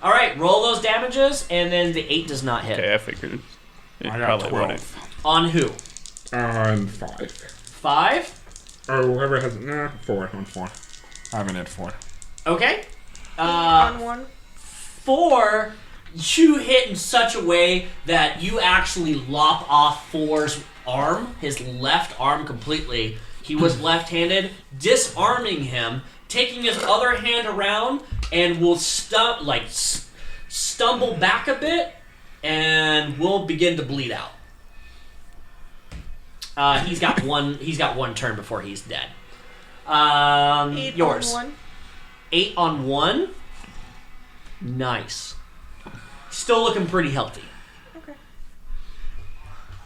All right, roll those damages, and then the 8 does not hit. Okay, I figured. It I got probably 12. wouldn't. On who? On 5. 5? Oh, whoever has... Nah, 4. On 4. I haven't hit 4. Okay. On 1. 4, you hit in such a way that you actually lop off 4's arm, his left arm completely. He was left-handed, disarming him, taking his other hand around, and will stumble back a bit, and will begin to bleed out. He's got one turn before he's dead. 8 yours. on 1. 8 on 1. Nice. Still looking pretty healthy. Okay.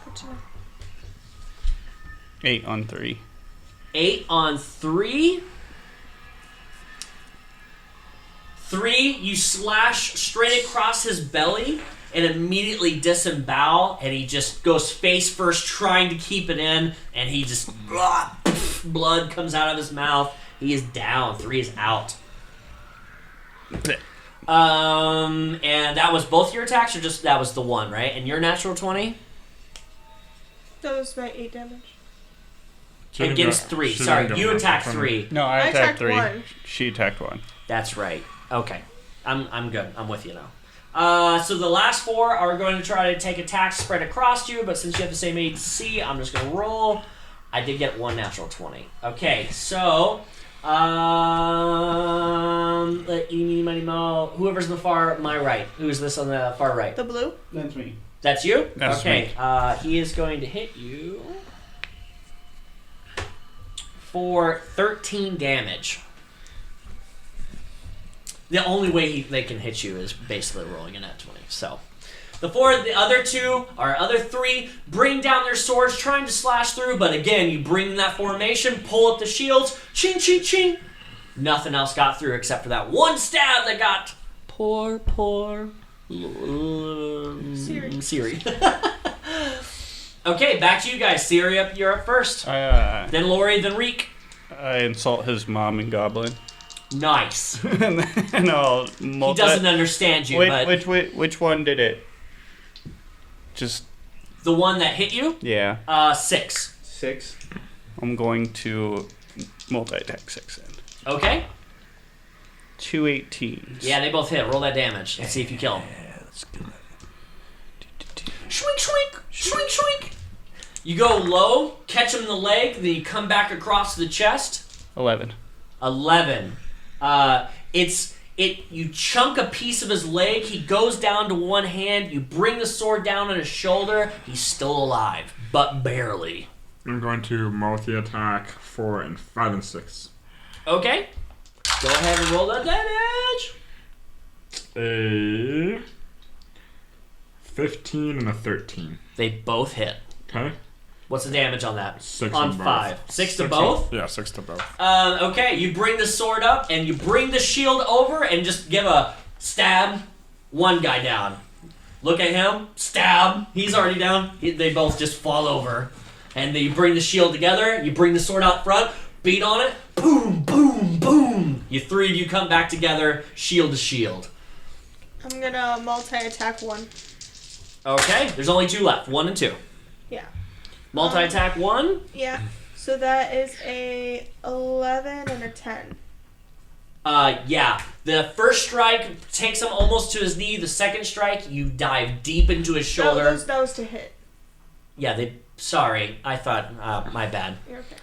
Good to know. 8 on 3. 8 on 3. 3, you slash straight across his belly and immediately disembowel, and he just goes face first trying to keep it in, and he just blood comes out of his mouth. He is down. 3 is out. And that was both your attacks, or just that was the 1, right? And your natural 20? That was my 8 damage. Against 3. Sorry, you attacked 3. No, I attacked 3. 1. She attacked 1. That's right. Okay. I'm good. I'm with you now. So the last 4 are going to try to take attacks spread across you, but since you have the same AC, I'm just going to roll. I did get 1 natural 20. Okay, so whoever's on my right. Who's this on the far right? The blue? That's me. That's you? That's okay. me. He is going to hit you for 13 damage. The only way they can hit you is basically rolling a nat 20. So, the other 3 bring down their swords, trying to slash through, but again, you bring that formation, pull up the shields, ching, ching, ching. Nothing else got through except for that one stab that got poor Siri. Okay, back to you guys. Siri, you're up first. Then Lori, then Reek. I insult his mom and goblin. Nice. And then I'll He doesn't understand you, but... Which one did it? Just... The one that hit you? Yeah. 6. 6. I'm going to multi-attack 6 in. Okay. 2 18s. Yeah, they both hit. Roll that damage. Let's see if you kill him. Yeah, that's good. Shwink, shwink, shwink, shwink. You go low, catch him in the leg, then you come back across the chest. 11. 11. You chunk a piece of his leg, he goes down to one hand, you bring the sword down on his shoulder, he's still alive, but barely. I'm going to multi-attack 4 and 5 and 6. Okay. Go ahead and roll that damage. A 15 and a 13. They both hit. Okay. What's the damage on that? 6 on to both. 5. 6 to both? Yeah, 6 to both. Okay, you bring the sword up and you bring the shield over and just give a stab. One guy down. Look at him. Stab. He's already down. They both just fall over. And then you bring the shield together. You bring the sword out front. Beat on it. Boom, boom, boom. You 3 of you come back together. Shield to shield. I'm gonna multi-attack 1. Okay, there's only 2 left. 1 and 2. Yeah. Multi-attack 1? Yeah. So that is a 11 and a 10. Yeah. The first strike takes him almost to his knee. The second strike, you dive deep into his shoulder. That was to hit. Yeah, sorry. I thought, my bad. You're okay.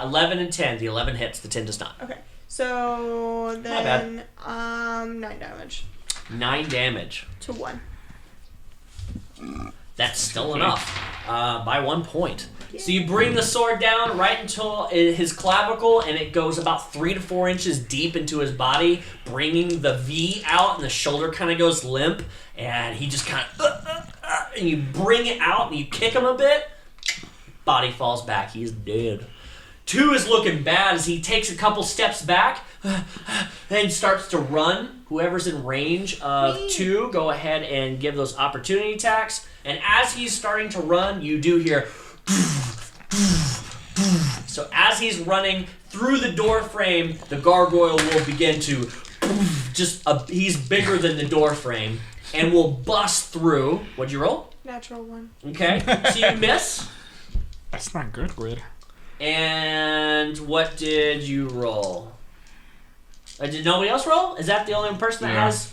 11 and 10. The 11 hits, the 10 does not. Okay. So then, 9 damage. 9 damage. To 1. That's still enough. By 1 point. So you bring the sword down right until his clavicle, and it goes about 3 to 4 inches deep into his body, bringing the V out, and the shoulder kind of goes limp, and he just kind of, and you bring it out, and you kick him a bit, body falls back. He's dead. 2 is looking bad as he takes a couple steps back and starts to run. Whoever's in range of 2, go ahead and give those opportunity attacks. And as he's starting to run, you do hear... So as he's running through the door frame, the gargoyle will begin to... he's bigger than the door frame and will bust through. What'd you roll? Natural 1. Okay, so you miss. That's not good, Wade. And what did you roll? Did nobody else roll? Is that the only person that has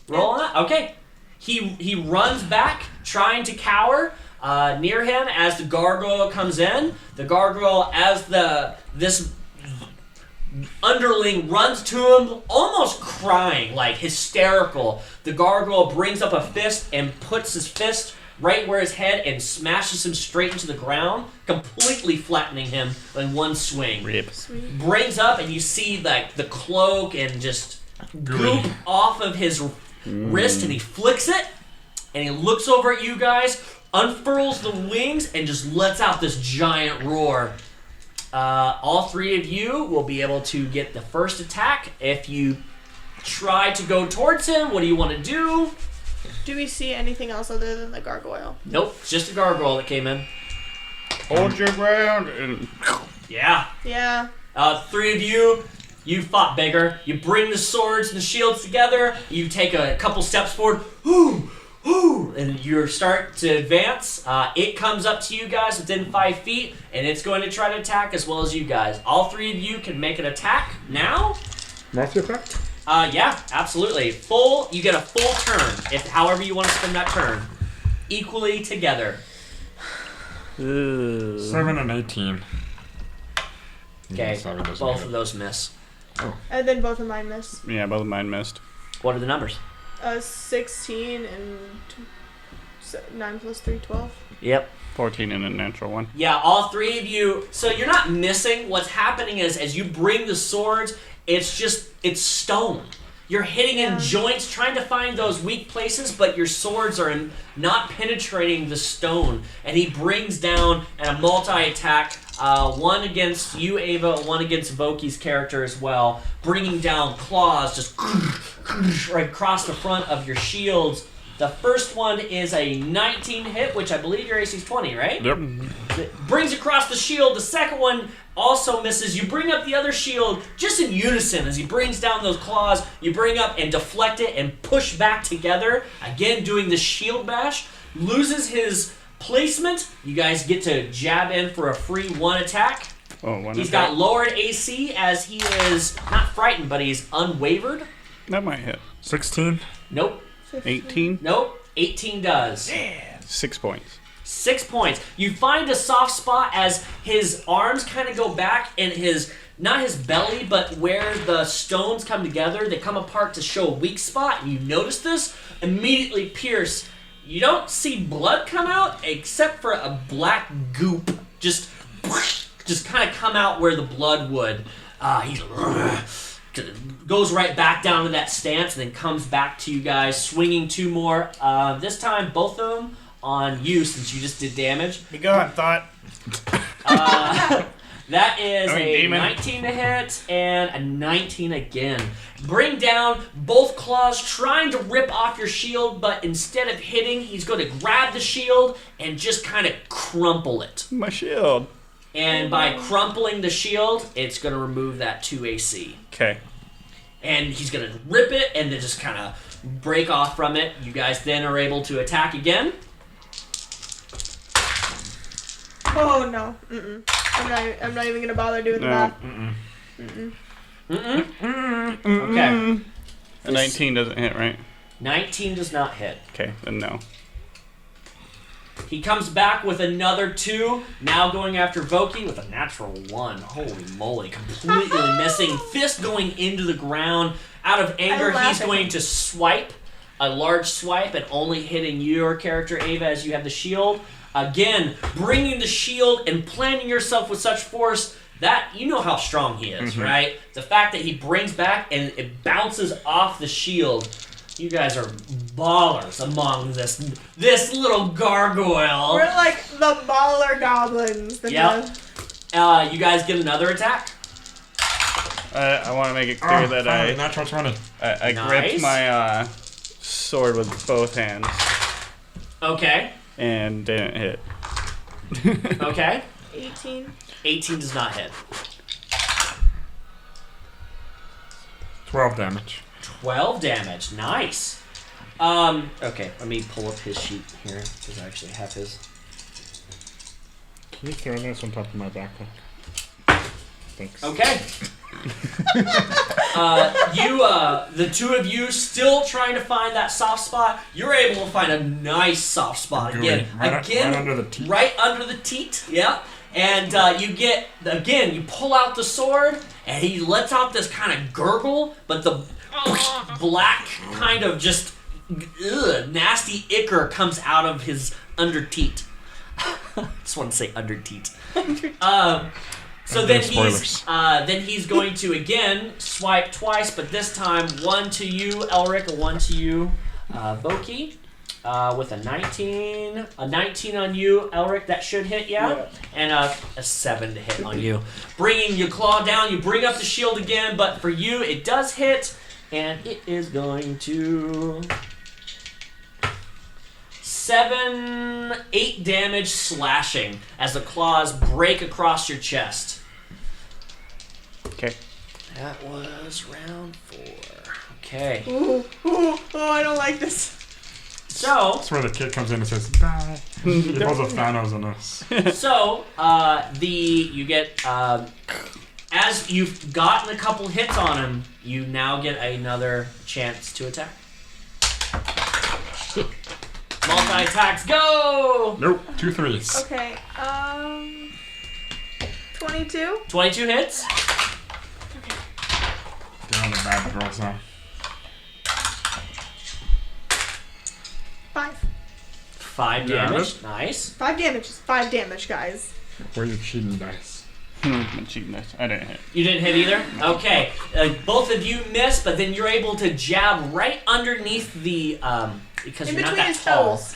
roll on that? Okay. He runs back, trying to cower near him as the gargoyle comes in. The gargoyle, as this underling runs to him, almost crying, like hysterical. The gargoyle brings up a fist and puts his fist right where his head and smashes him straight into the ground, completely flattening him in one swing. Rip. Sweet. Brings up and you see like the cloak and just goop off of his wrist, and he flicks it and he looks over at you guys, unfurls the wings, and just lets out this giant roar. All 3 of you will be able to get the first attack. If you try to go towards him, what do you want to do? Do we see anything else other than the gargoyle? Nope, it's just a gargoyle that came in. Hold your ground. And... Yeah. Yeah. 3 of you, you fought bigger. You bring the swords and the shields together. You take a couple steps forward. Whoo! Whoo! And you start to advance. It comes up to you guys within 5 feet, and it's going to try to attack as well as you guys. All 3 of you can make an attack now. Multi effect? Yeah, absolutely. You get a full turn, however you want to spend that turn. Equally together. Ooh. 7 and 18. Okay, 7 doesn't both hit. of those miss. And then both of mine miss. Yeah, both of mine missed. What are the numbers? 16 and 9 plus 3, 12. Yep. 14 and a natural 1. Yeah, all 3 of you. So you're not missing. What's happening is as you bring the swords, it's stone. You're hitting in joints, trying to find those weak places, but your swords are not penetrating the stone. And he brings down a multi-attack, 1 against you, Ava, 1 against Voquis' character as well, bringing down claws just right across the front of your shields. The first one is a 19 hit, which I believe your AC is 20, right? Yep. It brings across the shield. The second one also misses. You bring up the other shield just in unison as he brings down those claws. You bring up and deflect it and push back together. Again, doing the shield bash. Loses his placement. You guys get to jab in for a free 1 attack. Oh, 1 He's attack. got lowered AC as he is not frightened, but he's unwavered. That might hit. 16? Nope. 18. Nope. 18 does. 6 points. 6 points. You find a soft spot as his arms kind of go back and not his belly, but where the stones come together, they come apart to show a weak spot. And you notice this, immediately pierce. You don't see blood come out except for a black goop just kind of come out where the blood would. He goes right back down to that stance and then comes back to you guys, swinging 2 more. This time, both of them on you since you just did damage. Be gone, thought. That is a demon. 19 to hit and a 19 again. Bring down both claws, trying to rip off your shield, but instead of hitting, he's going to grab the shield and just kind of crumple it. My shield. And by crumpling the shield, it's going to remove that 2 AC. Okay. And he's going to rip it and then just kind of break off from it. You guys then are able to attack again. Oh no. Mm-mm. I'm not even gonna bother doing the math. Okay. A 19 doesn't hit, right? 19 does not hit. Okay, then no. He comes back with another 2, now going after Voquis with a natural 1. Holy moly, completely missing. Fist going into the ground. Out of anger, he's going to swipe, a large swipe, and only hitting your character, Ava, as you have the shield. Again, bringing the shield and planting yourself with such force that you know how strong he is, right? The fact that he brings back and it bounces off the shield. You guys are ballers among this little gargoyle. We're like the baller goblins. Yep. You guys get another attack. I want to make it clear that natural 20. I Nice. gripped my sword with both hands Okay. and didn't hit. Okay. 18. 18 does not hit. 12 damage. 12 damage. Nice. Okay, let me pull up his sheet here because I actually have his. Can you throw this on top of my backpack? Thanks. Okay. The two of you still trying to find that soft spot. You're able to find a nice soft spot again. Right under the teeth. Right under the teat. Yeah. And you get again. You pull out the sword, and he lets out this kind of gurgle, but the black kind of just nasty ichor comes out of his under teat. Just want to say under teat. So then he's going to again swipe twice, but this time one to you, Elrick, and one to you, Voquis, with a 19. A 19 on you, Elrick, that should hit, yeah? And a 7 to hit on you. Bringing your claw down, you bring up the shield again, but for you it does hit, and it is going to 8 damage slashing as the claws break across your chest. Okay. That was round 4. Okay. Ooh, I don't like this. So, That's where the kid comes in and says, bye. He pulls a Thanos on us. you get, as you've gotten a couple hits on him, you now get another chance to attack. Multi-attacks, go! Nope, 2 3s. Okay, 22? 22 hits. Get on the bad girls now. 5. 5 Yeah, damage, that's- nice. 5 damage is 5 damage, guys. Where are you cheating dice? I'm cheating this. I didn't hit. You didn't hit either? Okay. Both of you miss, but then you're able to jab right underneath the, because In you're not between that his tall. toes.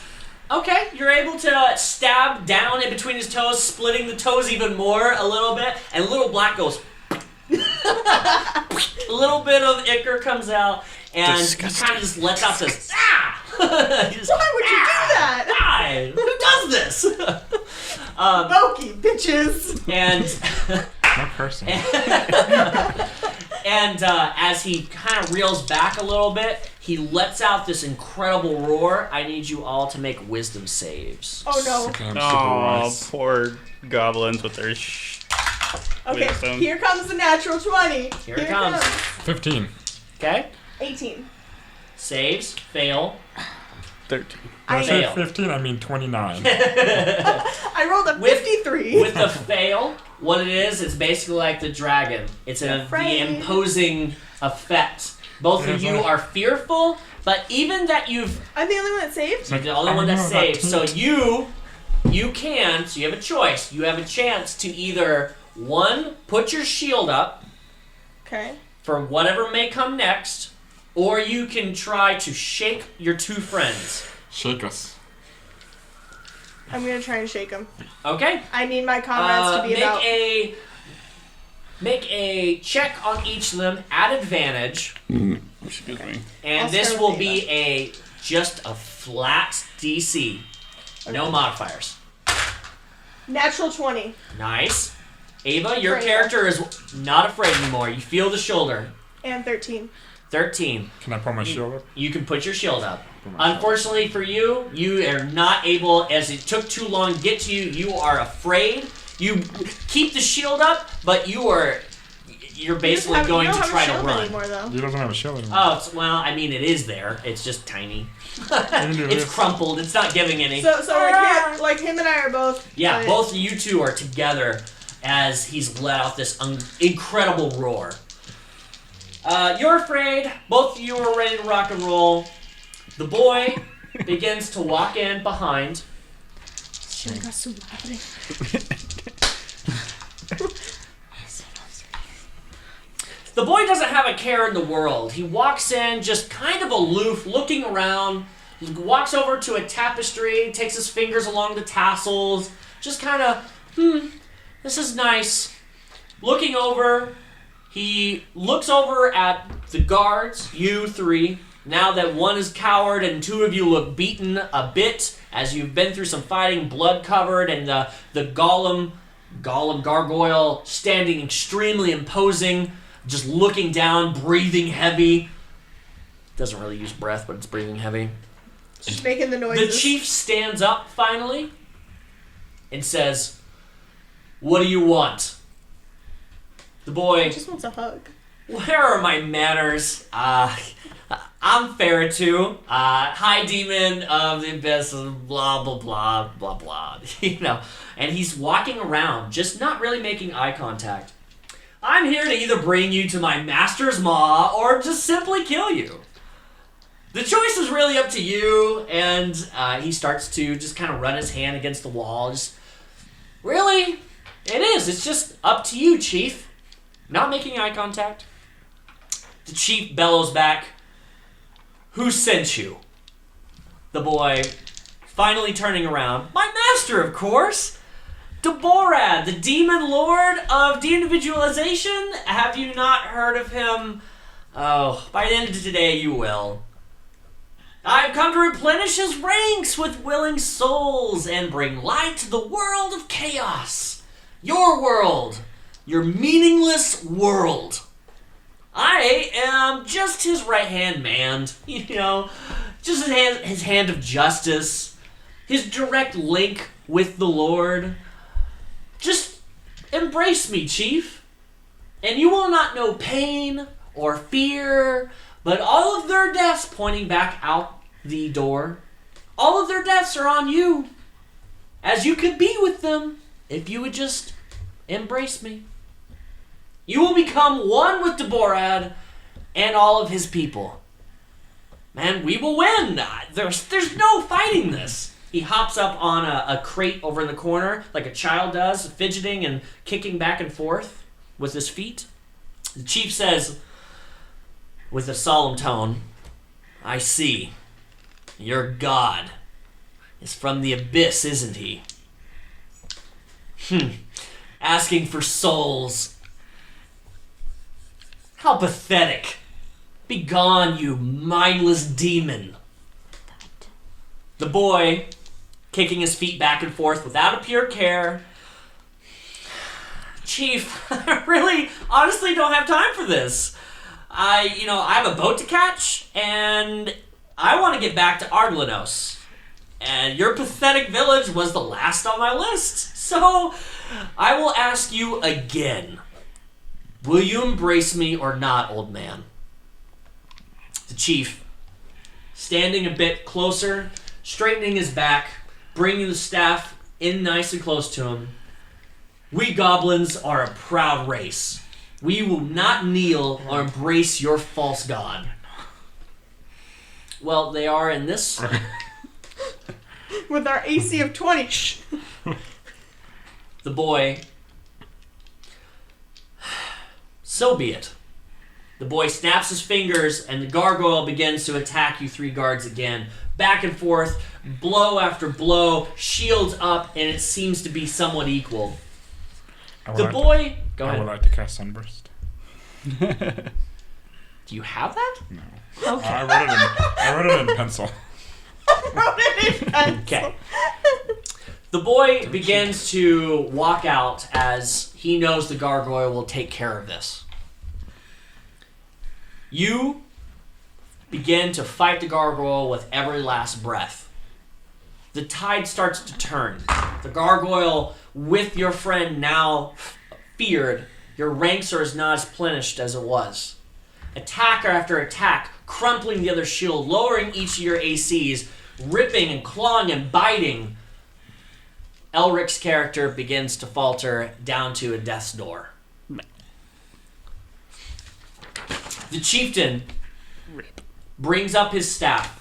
Okay, you're able to stab down in between his toes, splitting the toes even more a little bit, and little black goes. A little bit of ichor comes out, and Disgusting. he kind of just lets out this. Ah! Just, Why would you do that? Why? Who does this? Voquis, bitches! And No cursing. and as he kind of reels back a little bit, he lets out this incredible roar. I need you all to make wisdom saves. Oh no. I'm super Oh, wise. poor goblins with their Okay, wisdom. here comes the natural 20. Here it comes. 15. Okay? 18. Saves, fail. 13. When I I say fail. 15, I mean 29. I rolled a With- 53. With the fail, what it is, it's basically like the dragon. It's the Afraid. imposing effect. Both of you are fearful, but even that you've I'm the only one that saved? you're the only one that I know, saved. So that you can, so you have a choice. You have a chance to either one, put your shield up Okay. for whatever may come next, or you can try to shake your two friends. Shake us. I'm gonna try and shake him. Okay? I need my comrades to be about. Make a check on each of them at advantage, Excuse me. and I'll this start will with be just a flat DC. No Okay. modifiers. Natural 20. Nice. Ava, your Afraid. character is not afraid anymore. You feel the shoulder. And 13. 13. Can I pull my shield up? You can put your shield up. Put my shield Unfortunately for you, you are not able, as it took too long to get to you, you are afraid. You keep the shield up, but you're basically going to try to run. Anymore, though. He doesn't have a shield anymore. Oh, well, I mean, it is there. It's just tiny. can do It's this. crumpled. It's not giving any. So like him and I are both. Yeah, both of you two are together as he's let out this incredible roar. You're afraid. Both of you are ready to rock and roll. The boy begins to walk in behind. Should've got so loud. The boy doesn't have a care in the world. He walks in just kind of aloof, looking around. He walks over to a tapestry, takes his fingers along the tassels, just kind of, This is nice. Looking over, he looks over at the guards, you three. Now that one is coward and two of you look beaten a bit as you've been through some fighting, blood covered, and the golem gargoyle standing extremely imposing, just looking down, breathing heavy. Doesn't really use breath, but it's breathing heavy. Just making the noises. The chief stands up finally and says, "What do you want?" The boy, He just wants a hug. "Where are my manners? I'm Ferritu, high demon of the abyss, blah, blah, blah, blah, blah." And he's walking around, just not really making eye contact. "I'm here to either bring you to my master's maw or just simply kill you. The choice is really up to you." And he starts to just kind of run his hand against the wall. Just, "Really? It is. It's just up to you, Chief." Not making eye contact. The chief bellows back, "Who sent you?" The boy, finally turning around, "My master, of course. Deborad, the demon lord of de-individualization. Have you not heard of him? Oh, by the end of today you will. I've come to replenish his ranks with willing souls and bring light to the world of chaos. Your world. Your meaningless world. I am just his right-hand man, just his hand of justice, his direct link with the Lord. Just embrace me, Chief, and you will not know pain or fear, but all of their deaths," pointing back out the door, "all of their deaths are on you, as you could be with them if you would just embrace me. You will become one with Deborad and all of his people. Man, we will win. There's no fighting this." He hops up on a crate over in the corner, like a child does, fidgeting and kicking back and forth with his feet. The chief says, with a solemn tone, "I see. Your god is from the abyss, isn't he? Asking for souls. How pathetic. Begone, you mindless demon." The boy, kicking his feet back and forth without a pure care, "Chief, I really, honestly don't have time for this. I have a boat to catch, and I want to get back to Arglanos. And your pathetic village was the last on my list. So, I will ask you again. Will you embrace me or not, old man?" The chief, standing a bit closer, straightening his back, bringing the staff in nice and close to him. "We goblins are a proud race. We will not kneel or embrace your false god." Well, they are in this. With our AC of 20. Shh. The boy, "So be it." The boy snaps his fingers and the gargoyle begins to attack you three guards again. Back and forth, blow after blow, shields up, and it seems to be somewhat equal. The boy... Go I ahead. would like to cast Sunburst. Do you have that? No. Okay. I wrote it in pencil. Okay. The boy begins to walk out as he knows the gargoyle will take care of this. You begin to fight the gargoyle with every last breath. The tide starts to turn. The gargoyle, with your friend now feared, your ranks are not as plenished as it was. Attack after attack, crumpling the other shield, lowering each of your ACs, ripping and clawing and biting. Elrick's character begins to falter down to a death's door. The chieftain brings up his staff,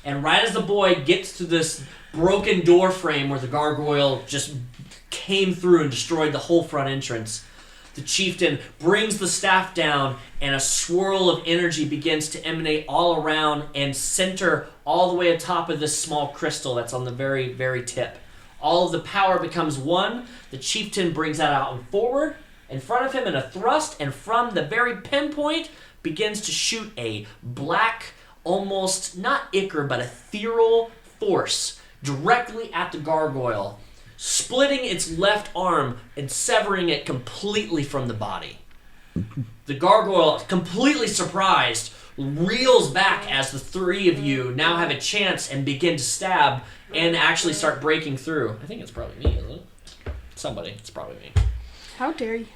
and right as the boy gets to this broken door frame where the gargoyle just came through and destroyed the whole front entrance, the chieftain brings the staff down, and a swirl of energy begins to emanate all around and center all the way atop of this small crystal that's on the very, very tip. All of the power becomes one. The chieftain brings that out and forward in front of him in a thrust, and from the very pinpoint begins to shoot a black, almost not ichor, but ethereal force directly at the gargoyle, splitting its left arm and severing it completely from the body. The gargoyle, completely surprised, reels back as the three of you now have a chance and begin to stab and actually start breaking through. I think it's probably me, isn't it? Somebody. It's probably me. How dare you?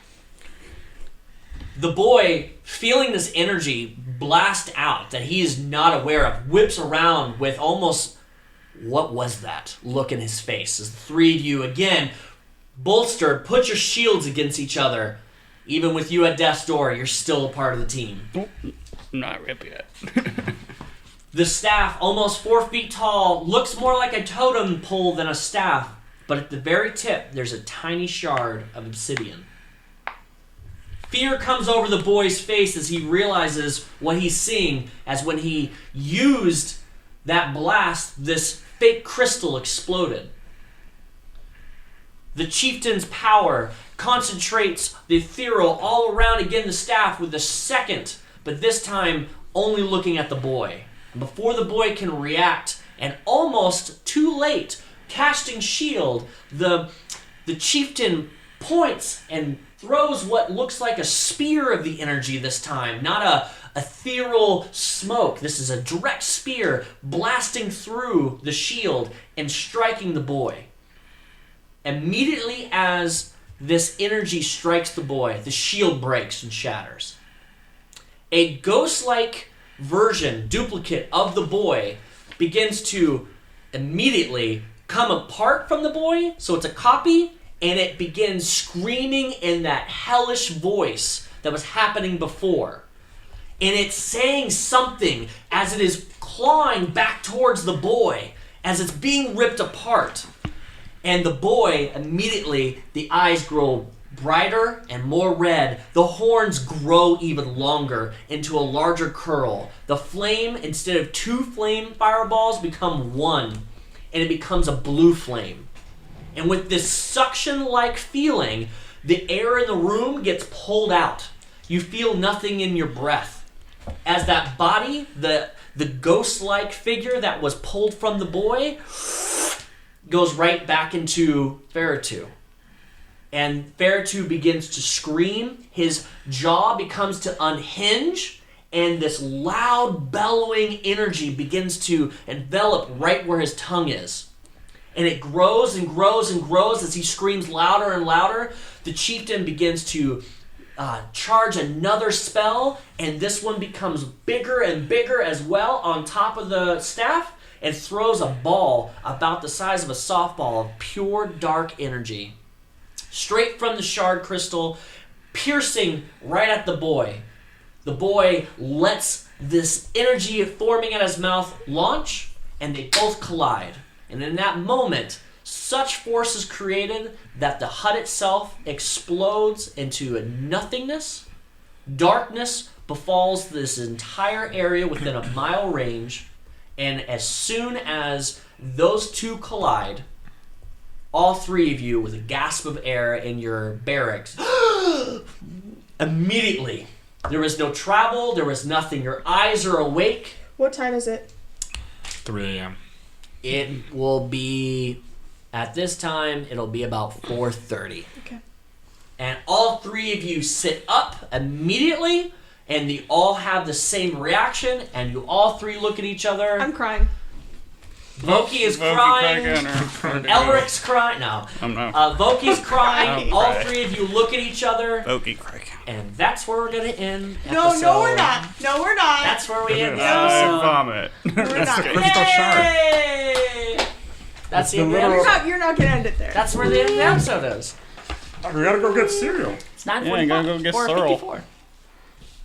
The boy, feeling this energy blast out that he is not aware of, whips around with almost, what was that look in his face as the three of you, again, bolstered, put your shields against each other. Even with you at death's door, you're still a part of the team. Not rip yet. The staff, almost 4 feet tall, looks more like a totem pole than a staff, but at the very tip, there's a tiny shard of obsidian. Fear comes over the boy's face as he realizes what he's seeing, as when he used that blast, this fake crystal exploded. The chieftain's power concentrates the ethereal all around again the staff with the second, but this time only looking at the boy. And before the boy can react, and almost too late, casting shield, the chieftain points and throws what looks like a spear of the energy this time, not a ethereal smoke. This is a direct spear blasting through the shield and striking the boy. Immediately as this energy strikes the boy, the shield breaks and shatters. A ghost-like version, duplicate of the boy, begins to immediately come apart from the boy, so it's a copy, and it begins screaming in that hellish voice that was happening before. And it's saying something as it is clawing back towards the boy, as it's being ripped apart. And the boy, immediately, the eyes grow brighter and more red. The horns grow even longer into a larger curl. The flame, instead of 2 flame fireballs, become 1. And it becomes a blue flame. And with this suction-like feeling, the air in the room gets pulled out. You feel nothing in your breath. As that body, the ghost-like figure that was pulled from the boy, goes right back into Ferritu. And Ferritu begins to scream. His jaw becomes to unhinge, and this loud bellowing energy begins to envelop right where his tongue is. And it grows and grows and grows as he screams louder and louder. The chieftain begins to charge another spell, and this one becomes bigger and bigger as well on top of the staff, and throws a ball about the size of a softball of pure dark energy straight from the shard crystal, piercing right at the boy. The boy lets this energy forming at his mouth launch, and they both collide. And in that moment, such force is created that the hut itself explodes into a nothingness. Darkness befalls this entire area within a mile range. And as soon as those two collide, all three of you, with a gasp of air in your barracks, immediately, there is no travel, there is nothing. Your eyes are awake. What time is it? 3 a.m. It will be, at this time, it'll be about 4:30. Okay. And all three of you sit up immediately, and you all have the same reaction, and you all three look at each other. I'm crying. Voquis is crying. Elrick's crying. No. I'm not. Voquis crying. All cry. three of you look at each other. Voquis crying. And that's where we're going to end No, episode. no, we're not. No, we're not. That's where we end the I episode. vomit. We're not. Crystal shard. Yay! That's the end of the literal- episode. You're not gonna end it there. That's where the end of the episode is. We gotta go get cereal. It's 9:45. Yeah, you gotta go get 4:54.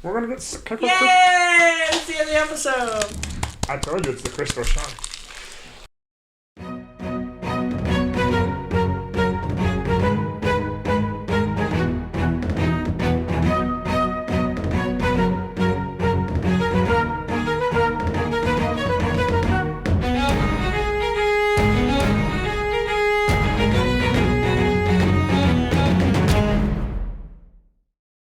We're gonna get. Yay! It's the end of the episode. I told you it's the crystal shard.